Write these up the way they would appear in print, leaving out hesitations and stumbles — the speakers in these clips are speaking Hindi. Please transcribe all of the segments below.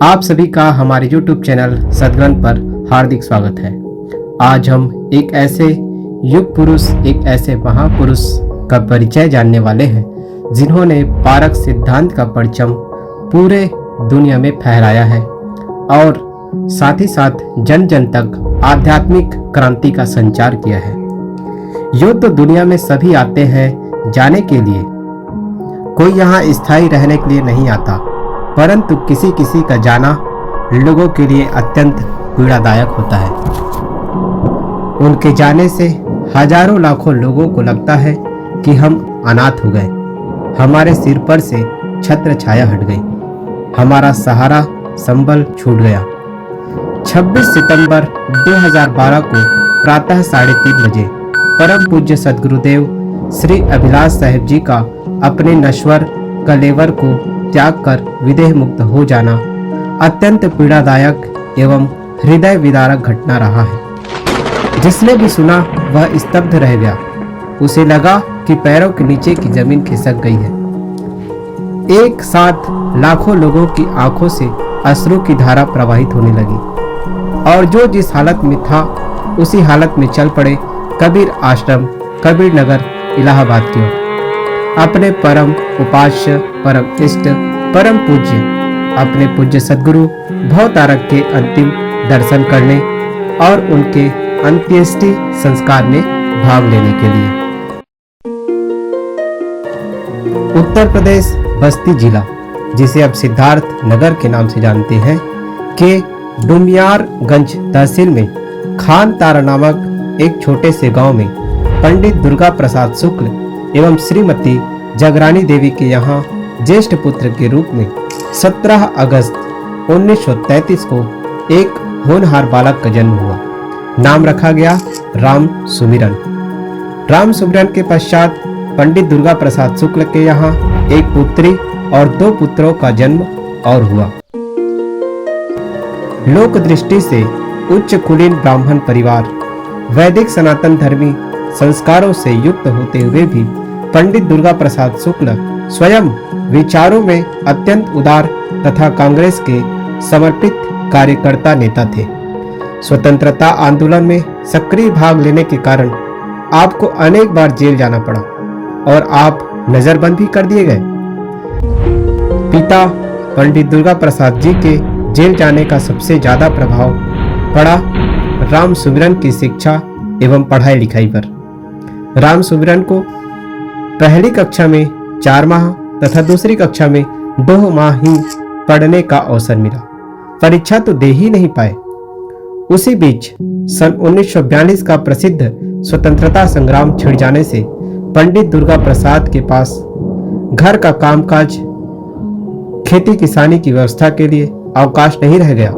आप सभी का हमारे YouTube चैनल सदग्रंथ पर हार्दिक स्वागत है। आज हम एक ऐसे युग पुरुष, एक ऐसे महापुरुष का परिचय जानने वाले हैं जिन्होंने पारक सिद्धांत का परचम पूरे दुनिया में फहराया है और साथ ही साथ जन जन तक आध्यात्मिक क्रांति का संचार किया है। यूं तो दुनिया में सभी आते हैं जाने के लिए, कोई यहाँ स्थायी रहने के लिए नहीं आता, परंतु किसी किसी का जाना लोगों के लिए अत्यंत पीड़ादायक होता है। उनके जाने से हजारों लाखों लोगों को लगता है कि हम अनाथ हो गए, हमारे सिर पर से छत्र छाया हट गई, हमारा सहारा संबल छूट गया। 26 सितंबर 2012 को प्रातः 3:30 बजे परम पूज्य सद्गुरुदेव श्री अभिलाष साहिब जी का अपने नश्वर कलेवर को त्याग कर विदेह मुक्त हो जाना अत्यंत पीड़ादायक एवं हृदय विदारक घटना रहा है। जिसने भी सुना वह स्तब्ध रह गया। उसे लगा कि पैरों के नीचे की जमीन खिसक गई है। एक साथ लाखों लोगों की आंखों से अश्रु की धारा प्रवाहित होने लगी और जो जिस हालत में था उसी हालत में चल पड़े कबीर आश्रम, कबीर नगर, इलाहाबाद की ओर। अपने परम उपास्य, परम इष्ट, परम पूज्य, अपने पूज्य सद्गुरु भवतारक के अंतिम दर्शन करने और उनके अंत्येष्टि संस्कार में भाग लेने के लिए। उत्तर प्रदेश बस्ती जिला, जिसे अब सिद्धार्थ नगर के नाम से जानते हैं, के डुमियारगंज तहसील में खान तारा नामक एक छोटे से गांव में पंडित दुर्गा प्रसाद शुक्ल एवं श्रीमती जगरानी देवी के यहाँ ज्येष्ठ पुत्र के रूप में 17 अगस्त 1933 को एक होनहार बालक का जन्म हुआ। नाम रखा गया राम सुमिरन। राम सुमिरन के पश्चात पंडित दुर्गा प्रसाद शुक्ल के यहाँ एक पुत्री और 2 पुत्रों का जन्म और हुआ। लोक दृष्टि से उच्च कुलीन ब्राह्मण परिवार, वैदिक सनातन धर्मी संस्कारों से युक्त होते हुए भी पंडित दुर्गा प्रसाद शुक्ल स्वयं विचारों में अत्यंत उदार तथा कांग्रेस के समर्पित कार्यकर्ता नेता थे। स्वतंत्रता आंदोलन में सक्रिय भाग लेने के कारण आपको अनेक बार जेल जाना पड़ा और आप नजरबंद भी कर दिए गए। पिता पंडित दुर्गा प्रसाद जी के जेल जाने का सबसे ज्यादा प्रभाव पड़ा राम सुमिरन की शिक्षा एवं पढ़ाई लिखाई पर। राम सुमिरन को पहली कक्षा में 4 माह तथा दूसरी कक्षा में 2 माह ही पढ़ने का अवसर मिला। परीक्षा तो दे ही नहीं पाए। उसी बीच सन 1942 का प्रसिद्ध स्वतंत्रता संग्राम छिड़ जाने से पंडित दुर्गा प्रसाद के पास घर का कामकाज, खेती किसानी की व्यवस्था के लिए अवकाश नहीं रह गया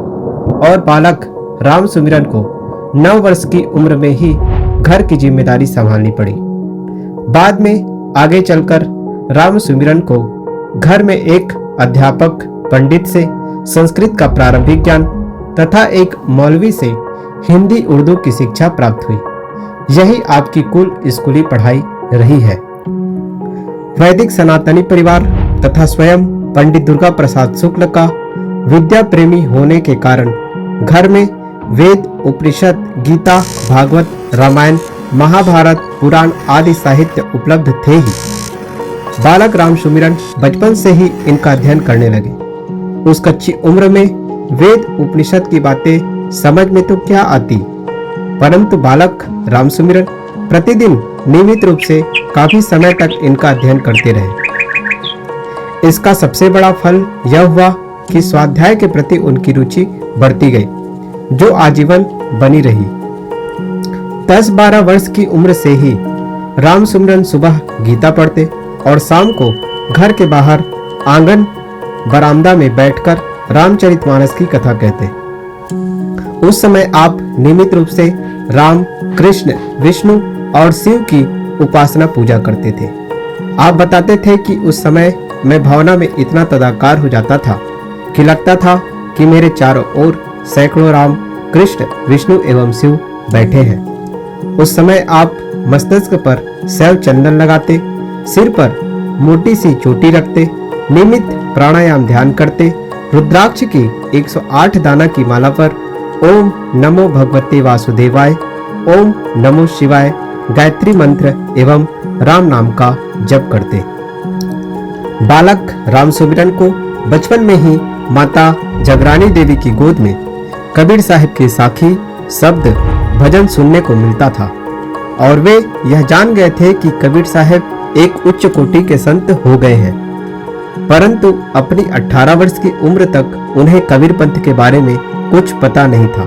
और बालक राम सुमिरन को 9 वर्ष की उम्र में ही घर की जिम्मेदारी संभालनी पड़ी। बाद में आगे चलकर राम सुमिरन को घर में एक अध्यापक पंडित से संस्कृत का प्रारंभिक ज्ञान तथा एक मौलवी से हिंदी उर्दू की शिक्षा प्राप्त हुई। यही आपकी कुल स्कूली पढ़ाई रही है। वैदिक सनातनी परिवार तथा स्वयं पंडित दुर्गा प्रसाद शुक्ल का विद्या प्रेमी होने के कारण घर में वेद, उपनिषद, गीता, भागवत, रामायण, महाभारत, पुराण आदि साहित्य उपलब्ध थे ही। बालक राम सुमिरन बचपन से ही इनका अध्ययन करने लगे। उस कच्ची उम्र में वेद उपनिषद की बातें समझ में तो क्या आती, परंतु बालक राम सुमिरन प्रतिदिन नियमित रूप से काफी समय तक इनका अध्ययन करते रहे। इसका सबसे बड़ा फल यह हुआ कि स्वाध्याय के प्रति उनकी रुचि बढ़ती गई, जो आजीवन बनी रही। 10-12 वर्ष की उम्र से ही राम सुमिरन सुबह गीता पढ़ते और शाम को घर के बाहर आंगन बरामदा में बैठकर रामचरितमानस की कथा कहते। उस समय आप नियमित रूप से राम, कृष्ण, विष्णु और शिव की उपासना पूजा करते थे। आप बताते थे कि उस समय मैं भावना में इतना तदाकार हो जाता था कि लगता था कि मेरे चारों ओर सैकड़ों राम, कृष्ण, विष्णु एवं शिव बैठे हैं। उस समय आप मस्तिष्क पर सैव चंदन लगाते, सिर पर मोटी सी चोटी रखते, नियमित प्राणायाम ध्यान करते रुद्राक्ष की 108 दाना की माला पर ओम नमो भगवते वासुदेवाय, ओम नमो शिवाय गायत्री मंत्र एवं राम नाम का जप करते। बालक राम सुमिरन को बचपन में ही माता जगरानी देवी की गोद में कबीर साहिब के साखी शब्द भजन सुनने को मिलता था और वे यह जान गए थे कि कबीर साहब एक उच्च कोटि के संत हो गए हैं, परंतु अपनी 18 वर्ष की उम्र तक उन्हें कबीर पंथ के बारे में कुछ पता नहीं था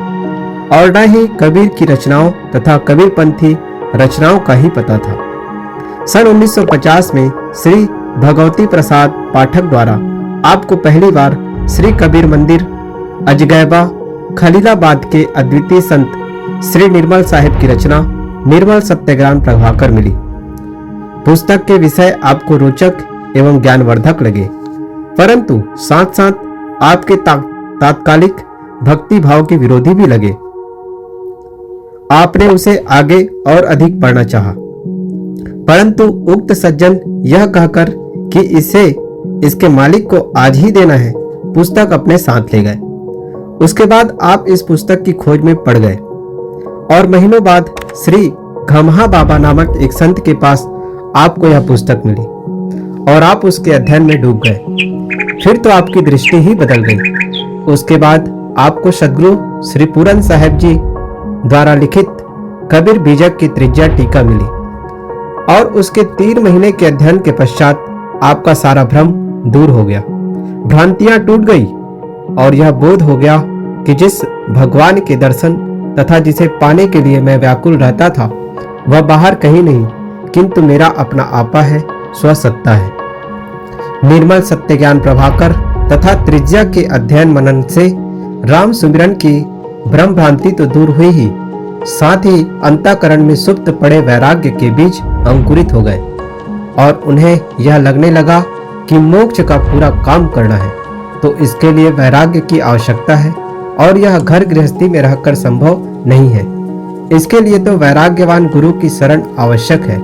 और न ही कबीर की रचनाओं तथा कबीर पंथी रचनाओं का ही पता था। सन 1950 में श्री भगवती प्रसाद पाठक द्वारा आपको पहली बार श्री कबीर मंदिर अजगैबा खलीलाबाद के अद्वितीय संत श्री निर्मल साहिब की रचना निर्मल सत्यज्ञान प्रभाकर मिली। पुस्तक के विषय आपको रोचक एवं ज्ञानवर्धक लगे, परंतु साथ साथ आपके तात्कालिक भक्ति भाव के विरोधी भी लगे। आपने उसे आगे और अधिक पढ़ना चाहा, परंतु उक्त सज्जन यह कहकर कि इसे इसके मालिक को आज ही देना है, पुस्तक अपने साथ ले गए। उसके बाद आप इस पुस्तक की खोज में पड़ गए और महीनों बाद श्री घमहा बाबा नामक एक संत के पास आपको यह पुस्तक मिली और आप उसके अध्ययन में डूब गए। फिर तो आपकी दृष्टि ही बदल गई। उसके बाद आपको सदगुरु श्री पूरन साहिब जी द्वारा लिखित कबीर बीजक की त्रिज्या टीका मिली और उसके 3 महीने के अध्ययन के पश्चात आपका सारा भ्रम दूर हो गया, भ्रांतियां टूट गई और यह बोध हो गया कि जिस भगवान के दर्शन तथा जिसे पाने के लिए मैं व्याकुल रहता था वह बाहर कहीं नहीं किंतु मेरा अपना आपा है, स्वसत्ता है। निर्मल सत्य ज्ञान प्रभाकर तथा त्रिज्या के अध्ययन मनन से राम सुमिरन की भ्रम भ्रांति तो दूर हुई ही, साथ ही अंतःकरण में सुप्त पड़े वैराग्य के बीज अंकुरित हो गए और उन्हें यह लगने लगा कि मोक्ष का पूरा काम करना है तो इसके लिए वैराग्य की आवश्यकता है और यह घर गृहस्थी में रहकर संभव नहीं है। इसके लिए तो वैराग्यवान गुरु की शरण आवश्यक है।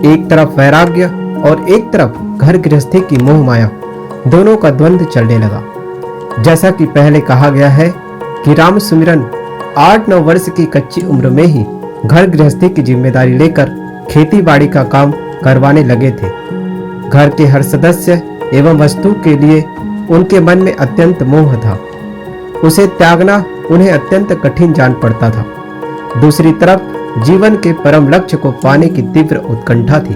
एक तरफ वैराग्य और एक तरफ घर गृहस्थी की मोह माया, दोनों का द्वंद्व चलने लगा। जैसा कि पहले कहा गया है कि राम सुमिरन 8-9 वर्ष की कच्ची उम्र में ही घर गृहस्थी की जिम्मेदारी लेकर खेती बाड़ी का काम करवाने लगे थे। घर के हर सदस्य एवं वस्तु के लिए उनके मन में अत्यंत मोह था, उसे त्यागना उन्हें अत्यंत कठिन जान पड़ता था। दूसरी तरफ जीवन के परम लक्ष्य को पाने की तीव्र उत्कंठा थी।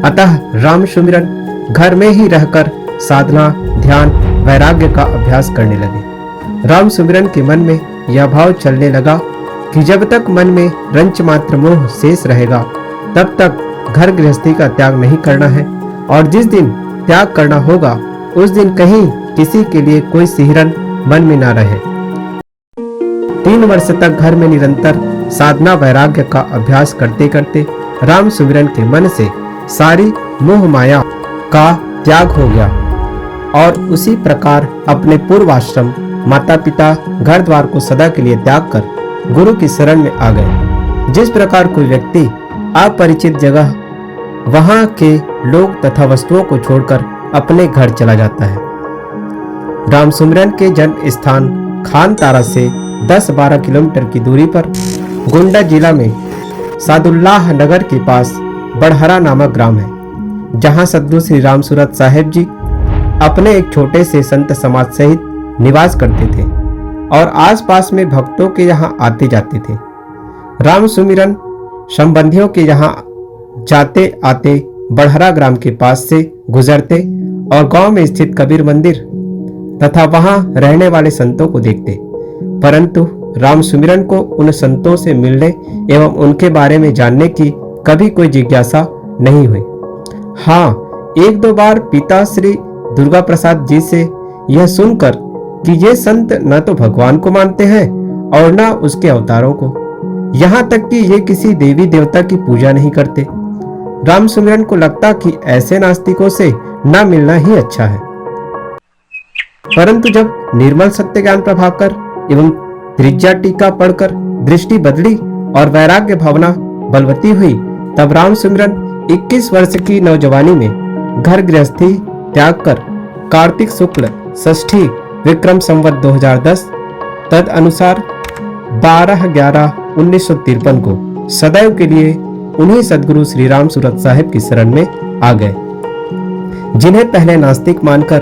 अतः राम सुमिरन घर में ही रहकर साधना, ध्यान, वैराग्य का अभ्यास करने लगे। राम सुमिरन के मन में यह भाव चलने लगा कि जब तक मन में रंच मात्र मोह शेष रहेगा तब तक घर गृहस्थी का त्याग नहीं करना है और जिस दिन त्याग करना होगा उस दिन कहीं किसी के लिए कोई सिहरन मन में ना रहे। 3 वर्ष तक घर में निरंतर साधना वैराग्य का अभ्यास करते करते राम सुमिरन के मन से सारी मोह माया का त्याग हो गया और उसी प्रकार अपने पूर्वाश्रम, माता पिता, घर द्वार को सदा के लिए त्याग कर गुरु की शरण में आ गए। जिस प्रकार कोई व्यक्ति अपरिचित जगह वहां के लोग तथा वस्तुओं को छोड़कर अपने घर चला जाता है। राम सुमिरन के जन्म स्थान खान तारा से 10-12 किलोमीटर की दूरी पर गोंडा जिला में सादुल्लाह नगर के पास बड़हरा नामक ग्राम है, जहां सद्गुरु श्री राम सूरत साहिब जी अपने एक छोटे से संत समाज सहित निवास करते थे और आसपास में भक्तों के यहां आते जाते थे। राम सुमिरन संबंधियों के यहां जाते आते बड़हरा ग्राम के पास से गुजरते और गांव में स्थित कबीर मंदिर तथा वहां रहने वाले संतों को देखते, परंतु राम सुमिरन को उन संतों से मिलने एवं उनके बारे में जानने की कभी कोई जिज्ञासा नहीं हुई। हाँ, 1-2 बार पिता श्री दुर्गा प्रसाद जी से यह सुनकर कि ये संत न तो भगवान को मानते हैं और न उसके अवतारों को, यहाँ तक कि ये किसी देवी देवता की पूजा नहीं करते। राम सुमिरन को लगता कि ऐसे नास्तिकों से न मिलना ही अच्छा है। परंतु जब निर्मल सत्य ज्ञान प्रभाकर एवं त्रिज्या टीका पढ़कर दृष्टि बदली और वैराग्य भावना बलवती हुई, तब राम सुमिरन 21 वर्ष की नौजवानी में घर गृहस्थी त्याग कर कार्तिक शुक्ल षष्ठी विक्रम संवत 2010 तद अनुसार 12/11/1953 को सदैव के लिए उन्हीं सदगुरु श्री राम सूरत साहिब की शरण में आ गए, जिन्हें पहले नास्तिक मानकर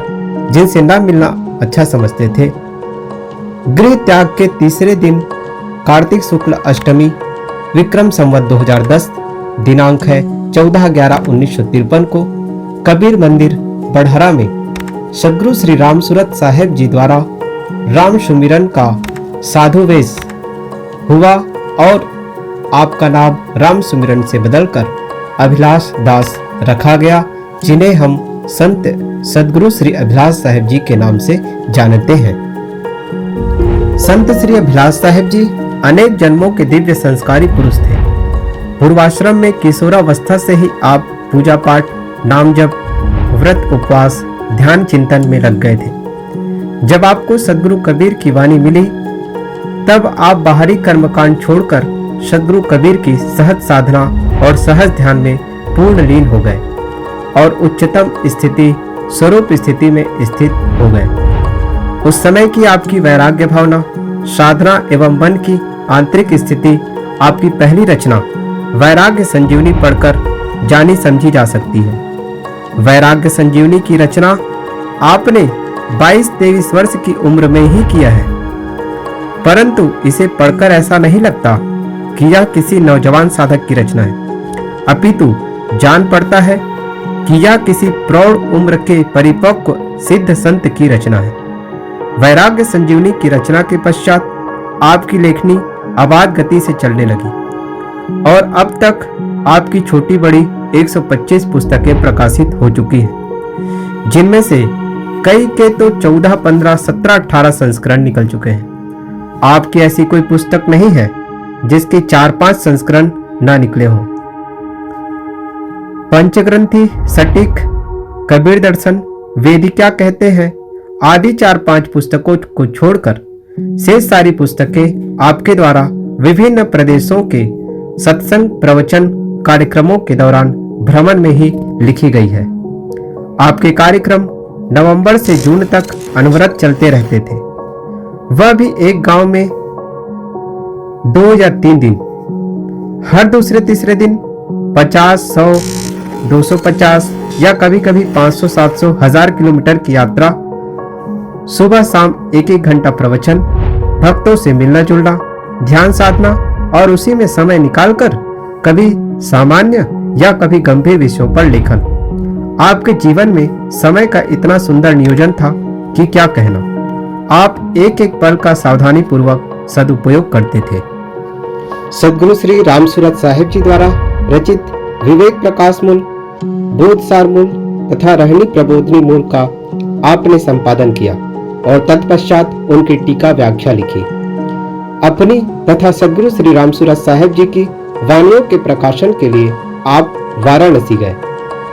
जिनसे न मिलना अच्छा समझते थे। गृह त्याग के तीसरे दिन कार्तिक शुक्ल अष्टमी विक्रम संवत 2010 दिनांक है 14/11/1953 को कबीर मंदिर बढ़हरा में सदगुरु श्री राम सूरत साहिब जी द्वारा राम सुमिरन का साधु वेश हुआ और आपका नाम राम सुमिरन से बदलकर अभिलाष दास रखा गया, जिन्हें हम संत सदगुरु श्री अभिलाष साहिब जी के नाम से जानते हैं। संत श्री अभिलाष साहिब जी अनेक जन्मों के दिव्य संस्कारी पुरुष थे। पूर्वाश्रम में किशोरावस्था से ही आप पूजा पाठ, नाम जप, व्रत, उपवास, ध्यान चिंतन में लग गए थे। जब आपको सदगुरु कबीर की वाणी मिली तब आप बाहरी कर्मकांड छोड़कर सदगुरु कबीर की सहज साधना और सहज ध्यान में पूर्ण लीन हो गए और उच्चतम स्थिति स्वरूप स्थिति में स्थित हो गए। उस समय की आपकी वैराग्य भावना, साधना एवं मन की आंतरिक स्थिति आपकी पहली रचना वैराग्य संजीवनी पढ़कर जानी समझी जा सकती है। वैराग्य संजीवनी की रचना आपने 22-23 वर्ष की उम्र में ही किया है, परंतु इसे पढ़कर ऐसा नहीं लगता कि यह किसी नौजवान साधक की रचना है, अपितु जान पड़ता है कि यह किसी प्रौढ़ उम्र के परिपक्व सिद्ध संत की रचना है। वैराग्य संजीवनी की रचना के पश्चात आपकी लेखनी अबाध गति से चलने लगी और अब तक आपकी छोटी बड़ी 125 पुस्तकें प्रकाशित हो चुकी हैं, जिनमें से कई के तो 14, 15, 17, 18 संस्करण निकल चुके हैं। आपकी ऐसी कोई पुस्तक नहीं है जिसके 4-5 संस्करण ना निकले हों। पंचग्रंथी, सटीक, कबीर दर्शन, वेदिका कहते हैं आदि 4-5 पुस्तकों को छोड़कर शेष सारी पुस्तकें आपके द्वारा विभिन्न प्रदेशों के सत्संग प्रवचन कार्यक्रमों के दौरान भ्रमण में ही लिखी गई है। आपके कार्यक्रम नवंबर से जून तक अनवरत चलते रहते थे, वह भी एक गांव में 2 या 3 दिन। हर दूसरे तीसरे दिन 50, 100, 250 या कभी कभी 500, 700, 1000 किलोमीटर की यात्रा, सुबह शाम 1-1 घंटा प्रवचन, भक्तों से मिलना जुलना, ध्यान साधना और उसी में समय निकालकर कभी सामान्य या कभी गंभीर विषयों पर लेखन। आपके जीवन में समय का इतना सुंदर नियोजन था कि क्या कहना। आप एक एक पल का सावधानी पूर्वक सदुपयोग करते थे। सदगुरु श्री राम सूरत साहिब जी द्वारा रचित विवेक प्रकाश मूल, बोध सार मूल तथा रहनी प्रबोधनी मूल का आपने संपादन किया और तत्पश्चात उनकी टीका व्याख्या लिखी। अपनी तथा सदगुरु श्री राम सूरत साहिब जी की वाणियों के प्रकाशन के लिए आप वाराणसी गए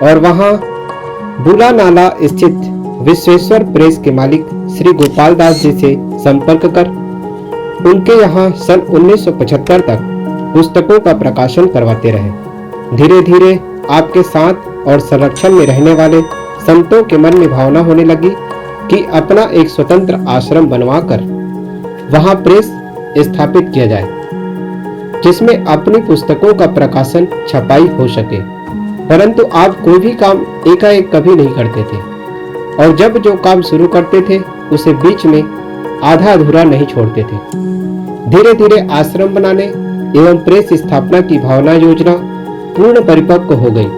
और वहां बुला नाला स्थित विश्वेश्वर प्रेस के मालिक श्री गोपाल दास जी से संपर्क कर उनके यहाँ सन 1975 तक पुस्तकों का प्रकाशन करवाते रहे। धीरे धीरे आपके साथ और संरक्षण में रहने वाले संतों के मन में भावना होने लगी कि अपना एक स्वतंत्र आश्रम बनवाकर वहां प्रेस स्थापित किया जाए, जिसमें अपनी पुस्तकों का प्रकाशन छपाई हो सके। परंतु आप कोई भी काम एकाएक कभी नहीं करते थे और जब जो काम शुरू करते थे उसे बीच में आधा अधूरा नहीं छोड़ते थे। धीरे धीरे आश्रम बनाने एवं प्रेस स्थापना की भावना योजना पूर्ण परिपक्व हो गई।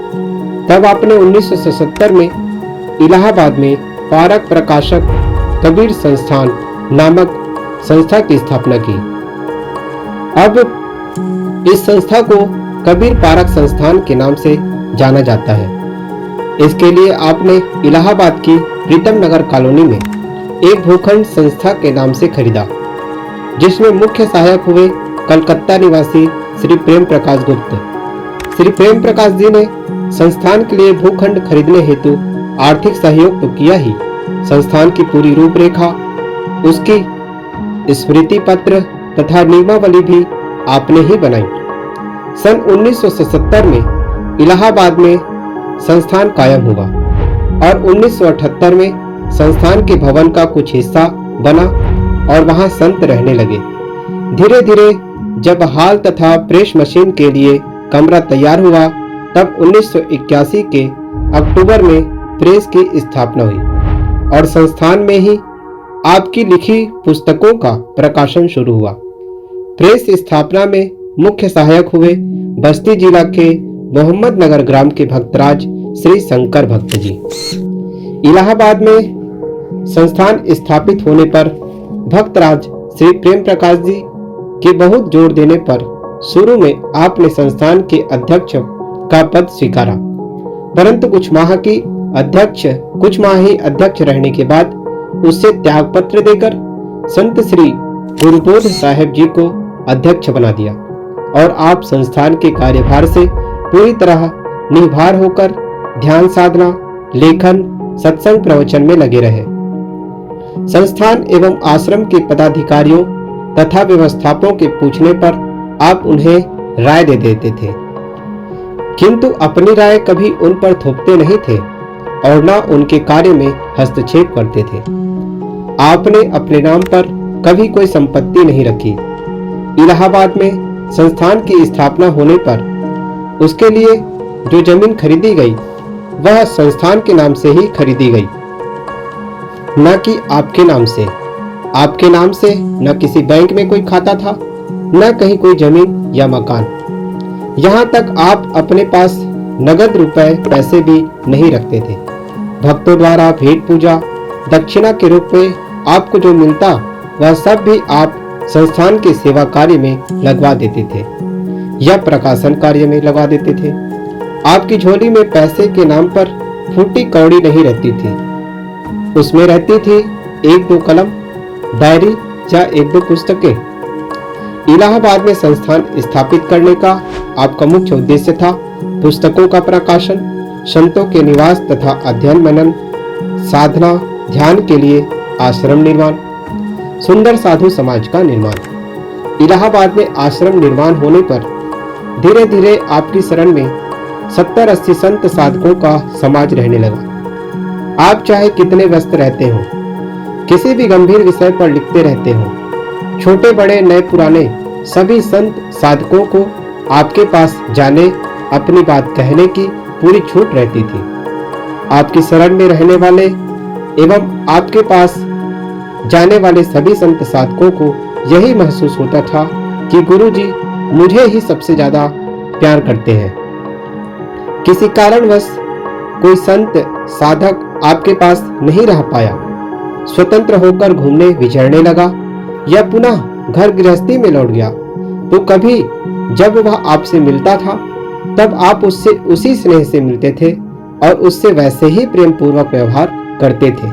तब आपने 1977 में इलाहाबाद में पारक प्रकाशक कबीर संस्थान नामक संस्था की स्थापना की। अब इस संस्था को कबीर पारक संस्थान के नाम से जाना जाता है। इसके लिए आपने इलाहाबाद की प्रीतम नगर कॉलोनी में एक भूखंड संस्था के नाम से खरीदा, जिसमें मुख्य सहायक हुए कलकत्ता निवासी श्री प्रेम प्रकाश गुप्त। श्री प्रेम प्रकाश जी ने संस्थान के लिए भूखंड खरीदने हेतु आर्थिक सहयोग तो किया ही, संस्थान की पूरी रूपरेखा, उसकी स्मृति पत्र तथा नियमावली भी आपने ही बनाई। सन 1977 में इलाहाबाद में संस्थान कायम हुआ और 1978 में संस्थान के भवन का कुछ हिस्सा बना और वहां संत रहने लगे। धीरे धीरे जब हॉल तथा प्रेस मशीन के लिए कमरा तैयार हुआ, तब 1981 के अक्टूबर में प्रेस की स्थापना हुई और संस्थान में ही आपकी लिखी पुस्तकों का प्रकाशन शुरू हुआ। प्रेस स्थापना में मुख्य सहायक हुए बस्ती जिला के मोहम्मद नगर ग्राम के भक्तराज श्री शंकर भक्त जी। इलाहाबाद में संस्थान स्थापित होने पर भक्तराज श्री प्रेम प्रकाश जी के बहुत जोर देने पर शुरू में आपने संस्थान के अध्यक्ष का पद स्वीकारा, परंतु कुछ माह ही अध्यक्ष रहने के बाद उससे त्यागपत्र देकर संत श्री गुरुबोध साहेब जी को अध्यक्ष बना दिया और आप संस्थान के कार्यभार से पूरी तरह निर्भर होकर ध्यान साधना, लेखन, सत्संग प्रवचन में लगे रहे। संस्थान एवं आश्रम के पदाधिकारियों तथा व्यवस्थापकों के पूछने पर आप उन्हें राय दे देते थे, किंतु अपनी राय कभी उन पर थोपते नहीं थे और न उनके कार्य में हस्तक्षेप करते थे। आपने अपने नाम पर कभी कोई संपत्ति नहीं रखी। इलाहाबाद में संस्थान की स्थापना होने पर उसके लिए जो जमीन खरीदी गई वह संस्थान के नाम से ही खरीदी गई, न कि आपके नाम से। आपके नाम से न किसी बैंक में कोई खाता था, न कहीं कोई जमीन या मकान। यहाँ तक आप अपने पास नगद रुपए पैसे भी नहीं रखते थे। भक्तों द्वारा भेंट पूजा दक्षिणा के रूप में आपको जो मिलता वह सब भी आप संस्थान के सेवा कार्य में लगवा देते थे या प्रकाशन कार्य में लगा देते थे। आपकी झोली में पैसे के नाम पर फूटी कौड़ी नहीं रहती थी, उसमें रहती थी 1-2 कलम, डायरी या 1-2 पुस्तकें। इलाहाबाद में संस्थान स्थापित करने का आपका मुख्य उद्देश्य था पुस्तकों का प्रकाशन, संतों के निवास तथा अध्ययन मनन, साधना, ध्यान के लिए आश्रम निर्माण, सुंदर साधु समाज का निर्माण। इलाहाबाद में आश्रम निर्माण होने पर धीरे धीरे आपकी शरण में 70-80 संत साधकों का समाज रहने लगा। आप चाहे कितने व्यस्त रहते हो, किसी भी गंभीर विषय पर लिखते रहते हो, छोटे बड़े नए पुराने सभी संत साधकों को आपके पास जाने, अपनी बात कहने की पूरी छूट रहती थी। आपकी शरण में रहने वाले एवं आपके पास जाने वाले सभी संत साधकों को यही महसूस होता था कि गुरु जी मुझे ही सबसे ज्यादा प्यार करते हैं। किसी कारणवश कोई संत साधक आपके पास नहीं रह पाया, स्वतंत्र होकर घूमने विचरने लगा या पुनः घर गृहस्थी में लौट गया, तो कभी जब वह आपसे मिलता था तब आप उससे उसी स्नेह से मिलते थे और उससे वैसे ही प्रेम पूर्वक व्यवहार करते थे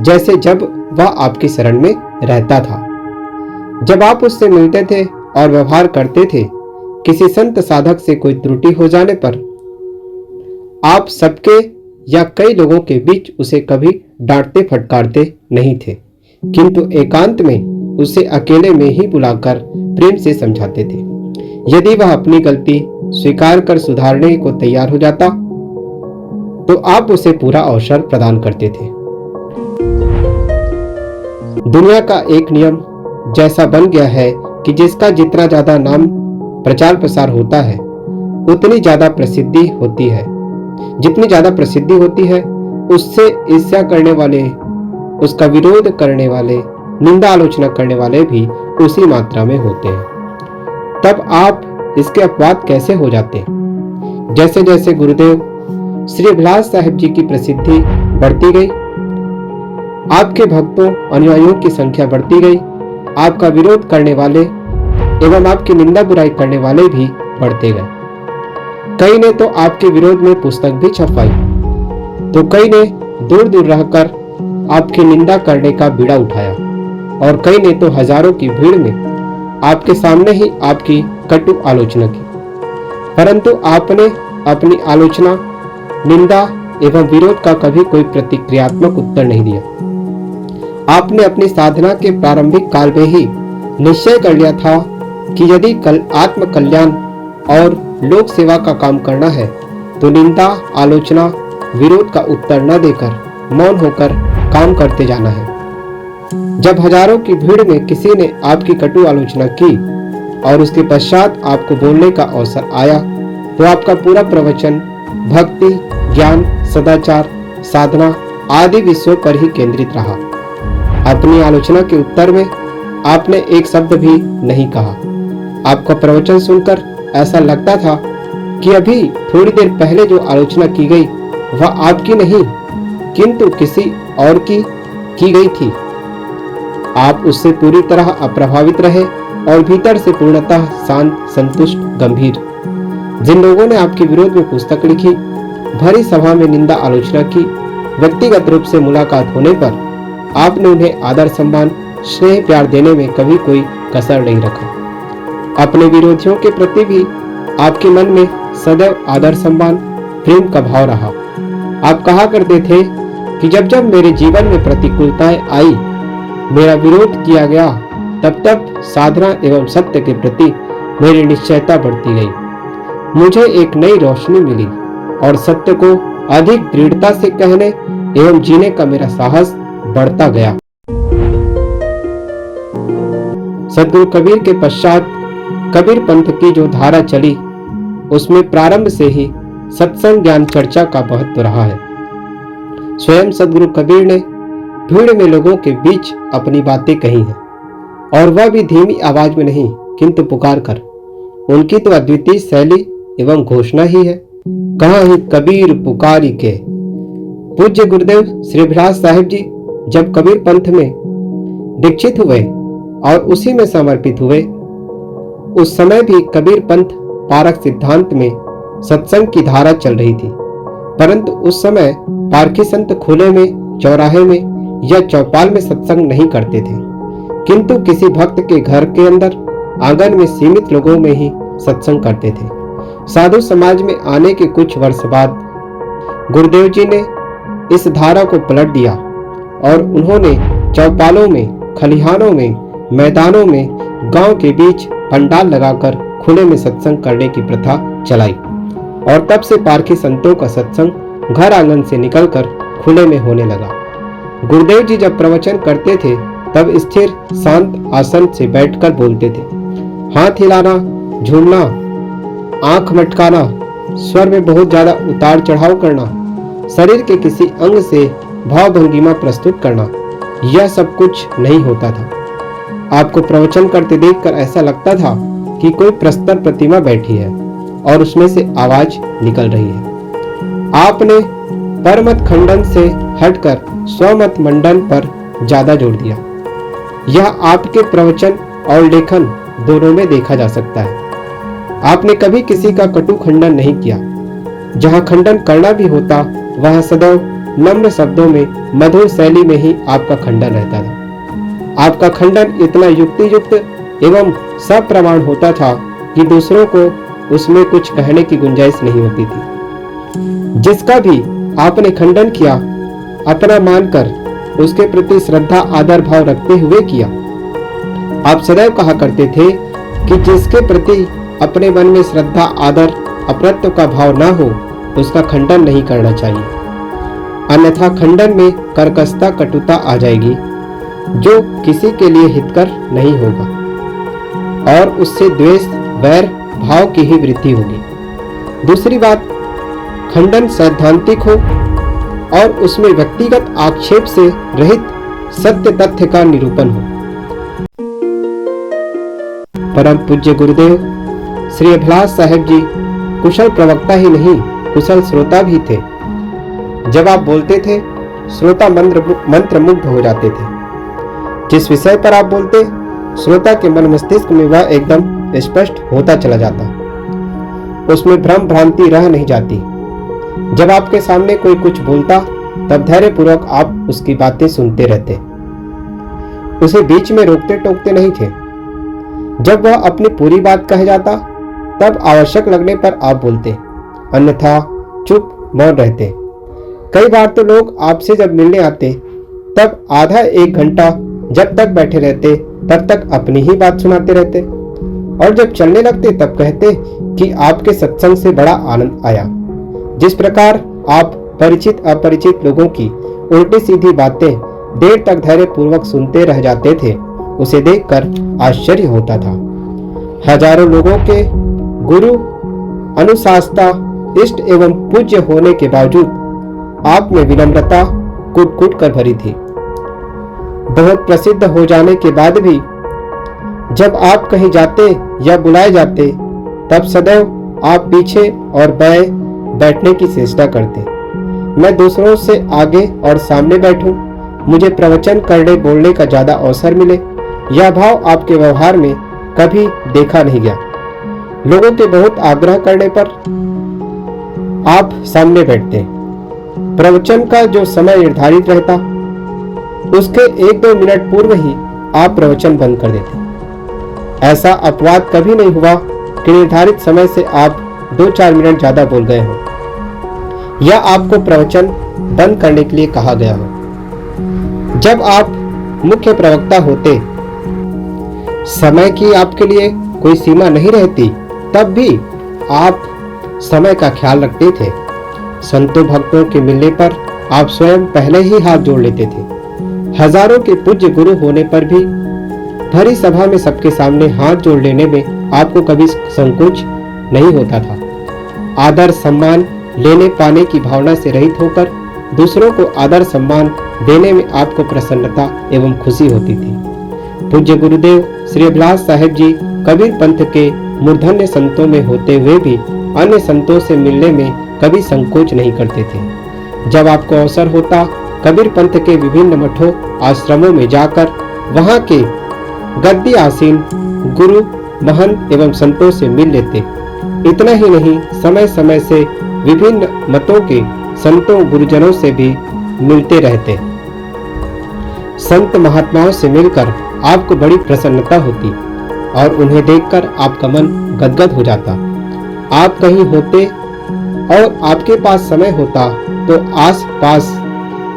जैसे जब वह आपकी शरण में रहता था। जब आप उससे मिलते थे और व्यवहार करते थे, किसी संत साधक से कोई त्रुटि हो जाने पर आप सबके या कई लोगों के बीच उसे कभी डांटते फटकारते नहीं थे, किंतु एकांत में उसे अकेले में ही बुलाकर प्रेम से समझाते थे। यदि वह अपनी गलती स्वीकार कर सुधारने को तैयार हो जाता तो आप उसे पूरा अवसर प्रदान करते थे। दुनिया का एक नियम जैसा बन गया है कि जिसका जितना ज्यादा नाम प्रचार प्रसार होता है उतनी ज्यादा प्रसिद्धि होती है। जितनी ज्यादा प्रसिद्धि होती है उससे ईर्ष्या करने वाले, उसका विरोध करने वाले, निंदा आलोचना करने वाले भी उसी मात्रा में होते हैं। तब आप इसके अपवाद कैसे हो जाते? जैसे जैसे गुरुदेव श्री अभिलाष साहेब जी की प्रसिद्धि बढ़ती गई, आपके भक्तों अनुयायियों की संख्या बढ़ती गई, आपका विरोध करने वाले एवं आपकी निंदा बुराई करने वाले भी बढ़ते गए। कई ने तो आपके विरोध में पुस्तक भी छपवाई, तो कई ने दूर दूर रहकर आपकी निंदा करने का बीड़ा उठाया और कई ने तो हजारों की भीड़ में आपके सामने ही आपकी कटु आलोचना की, परंतु आपने अपनी आलोचना, निंदा एवं विरोध का कभी कोई प्रतिक्रियात्मक उत्तर नहीं दिया। आपने अपनी साधना के प्रारंभिक काल में ही निश्चय कर लिया था कि यदि आत्म कल्याण और लोक सेवा का काम करना है तो निंदा, आलोचना, विरोध का उत्तर न देकर मौन होकर काम करते जाना है। जब हजारों की भीड़ में किसी ने आपकी कटु आलोचना की और उसके पश्चात आपको बोलने का अवसर आया, तो आपका पूरा प्रवचन भक्ति, ज्ञान, सदाचार, साधना आदि विषयों पर ही केंद्रित रहा। अपनी आलोचना के उत्तर में आपने एक शब्द भी नहीं कहा। आपका प्रवचन सुनकर ऐसा लगता था कि अभी थोड़ी देर पहले जो आलोचना की गई वह आपकी नहीं किंतु किसी और की गई थी। आप उससे पूरी तरह अप्रभावित रहे और भीतर से पूर्णतः शांत, संतुष्ट, गंभीर। जिन लोगों ने आपके विरोध में पुस्तक लिखी, भरी सभा में निंदा आलोचना की, व्यक्तिगत रूप से मुलाकात होने पर आपने उन्हें आदर, सम्मान, स्नेह, प्यार देने में कभी कोई कसर नहीं रखा। अपने विरोधियों के प्रति भी आपके मन में सदैव आदर, सम्मान, प्रेम का भाव रहा। आप कहा करते थे कि जब जब मेरे जीवन में प्रतिकूलताएं आई, मेरा विरोध किया गया, तब तब साधना एवं सत्य के प्रति मेरी निश्चयता बढ़ती गई। मुझे एक नई रोशनी मिली और सत्य को अधिक दृढ़ता से कहने एवं जीने का मेरा साहस बढ़ता गया। सदगुरु कबीर के पश्चात कबीर पंथ की जो धारा चली, उसमें प्रारंभ से ही सत्संग, ज्ञान, चर्चा का महत्व रहा है। स्वयं सदगुरु कबीर ने भीड़ में लोगों के बीच अपनी बातें कही हैं, और वह भी धीमी आवाज में नहीं किंतु पुकार कर। उनकी तो अद्वितीय शैली एवं घोषणा ही है, कहाँ ही कबीर पुकारी के। पूज्य गुरुदेव श्री अभिलाष साहिब जी जब कबीर पंथ में दीक्षित हुए और उसी में समर्पित हुए, उस समय भी कबीर पंथ पारक सिद्धांत में सत्संग की धारा चल रही थी, परंतु उस समय पारखी संत खुले में, चौराहे में या चौपाल में सत्संग नहीं करते थे, किंतु किसी भक्त के घर के अंदर आंगन में सीमित लोगों में ही सत्संग करते थे। साधु समाज में आने के कुछ वर्ष बाद गुरुदेव जी ने इस धारा को पलट दिया और उन्होंने चौपालों में, खलिहानों में, मैदानों में, गांव के बीच पंडाल लगाकर खुले में सत्संग करने की प्रथा चलाई, और तब से पारखी संतों का सत्संग घर आंगन से निकलकर खुले में होने लगा। गुरुदेव जी जब प्रवचन करते थे तब स्थिर शांत आसन से बैठकर बोलते थे। हाथ हिलाना, झूमना, आंख मटकाना, स्वर में बहुत ज्यादा उतार चढ़ाव करना, शरीर के किसी अंग से भाव भंगिमा प्रस्तुत करना, यह सब कुछ नहीं होता था। आपको प्रवचन करते देखकर ऐसा लगता था कि कोई प्रस्तर प्रतिमा बैठी है और उसमें से आवाज निकल रही है। आपने परमत खंडन से हटकर स्वमत मंडन पर ज्यादा जोर दिया। यह आपके प्रवचन और लेखन दोनों में देखा जा सकता है। आपने कभी किसी का कटु खंडन नहीं किया। जहां खंडन करना भी होता वहां सदैव नम्र शब्दों में, मधुर शैली में ही आपका खंडन रहता था। आपका खंडन इतना युक्ति युक्त एवं सप्रमाण होता था कि दूसरों को उसमें कुछ कहने की गुंजाइश नहीं होती थी। जिसका भी आपने खंडन किया, अपना मानकर उसके प्रति श्रद्धा, आदर भाव रखते हुए किया। आप सदैव कहा करते थे कि जिसके प्रति अपने मन में श्रद्धा, आदर, अपरत्व का भाव न हो, उसका खंडन नहीं करना चाहिए, अन्यथा खंडन में कर्कशता, कटुता आ जाएगी, जो किसी के लिए हितकर नहीं होगा और उससे द्वेष, वैर भाव की ही वृद्धि होगी। दूसरी बात, खंडन सैद्धांतिक हो और उसमें व्यक्तिगत आक्षेप से रहित सत्य तथ्य का निरूपण हो। परम पूज्य गुरुदेव श्री अभिलाष साहिब जी कुशल प्रवक्ता ही नहीं, कुशल श्रोता भी थे। जब आप बोलते थे, श्रोता मंत्रमुग्ध हो जाते थे। जिस विषय पर आप बोलते, श्रोता के मन मस्तिष्क में वह एकदम स्पष्ट होता चला जाता, उसमें भ्रम भ्रांति रह नहीं जाती। जब आपके सामने कोई कुछ बोलता, तब धैर्यपूर्वक आप उसकी बातें सुनते रहते, उसे बीच में रोकते टोकते नहीं थे। जब वह अपनी पूरी बात कह जाता, तब आवश्यक लगने पर आप बोलते, अन्यथा चुप मौन रहते। कई बार तो लोग आपसे जब मिलने आते, तब आधा एक घंटा जब तक बैठे रहते, तब तक अपनी ही बात सुनाते रहते, और जब चलने लगते तब कहते कि आपके सत्संग से बड़ा आनंद आया। जिस प्रकार आप परिचित अपरिचित लोगों की उल्टी सीधी बातें देर तक धैर्य पूर्वक सुनते रह जाते थे, उसे देखकर आश्चर्य होता था। हजारों लोगों के गुरु, अनुशासता, इष्ट एवं पूज्य होने के बावजूद आप में विनम्रता कूट कूट कर भरी थी। बहुत प्रसिद्ध हो जाने के बाद भी जब आप कहीं जाते या बुलाए जाते, तब सदैव आप पीछे और बाएं बैठने की चेष्टा करते। मैं दूसरों से आगे और सामने बैठूं, मुझे प्रवचन करने बोलने का ज्यादा अवसर मिले, यह भाव आपके व्यवहार में कभी देखा नहीं गया। लोगों के बहुत आग्रह करने पर आप सामने बैठते। प्रवचन का जो समय निर्धारित रहता, उसके 1-2 मिनट पूर्व ही आप प्रवचन बंद कर देते। ऐसा अपवाद कभी नहीं हुआ कि निर्धारित समय से आप 2-4 मिनट ज्यादा बोल गए हो या आपको प्रवचन बंद करने के लिए कहा गया हो। जब आप मुख्य प्रवक्ता होते, समय की आपके लिए कोई सीमा नहीं रहती, तब भी आप समय का ख्याल रखते थे। संतों भक्तों के मिलने पर आप स्वयं पहले ही हाथ जोड़ लेते थे। हजारों के पूज्य गुरु होने पर भी भरी सभा में सबके सामने हाथ जोड़ लेने में आपको कभी संकोच नहीं होता था। आदर सम्मान लेने पाने की भावना से रहित होकर दूसरों को आदर सम्मान देने में आपको प्रसन्नता एवं खुशी होती थी। पूज्य गुरुदेव श्री अभिलाष साहेब जी कबीर पंथ के मूर्धन्य संतों में होते हुए भी अन्य संतों से मिलने में कभी संकोच नहीं करते थे। जब आपको अवसर होता, कबीर पंथ के विभिन्न मठों आश्रमों में जाकर वहां के गद्दी आसीन गुरु, महंत एवं संतों से मिल लेते। इतना ही नहीं, समय समय से विभिन्न मतों के संतों गुरुजनों से भी मिलते रहते। संत महात्माओं से मिलकर आपको बड़ी प्रसन्नता होती और उन्हें देखकर आपका मन गदगद हो जाता। आप कहीं होते और आपके पास समय होता तो आस पास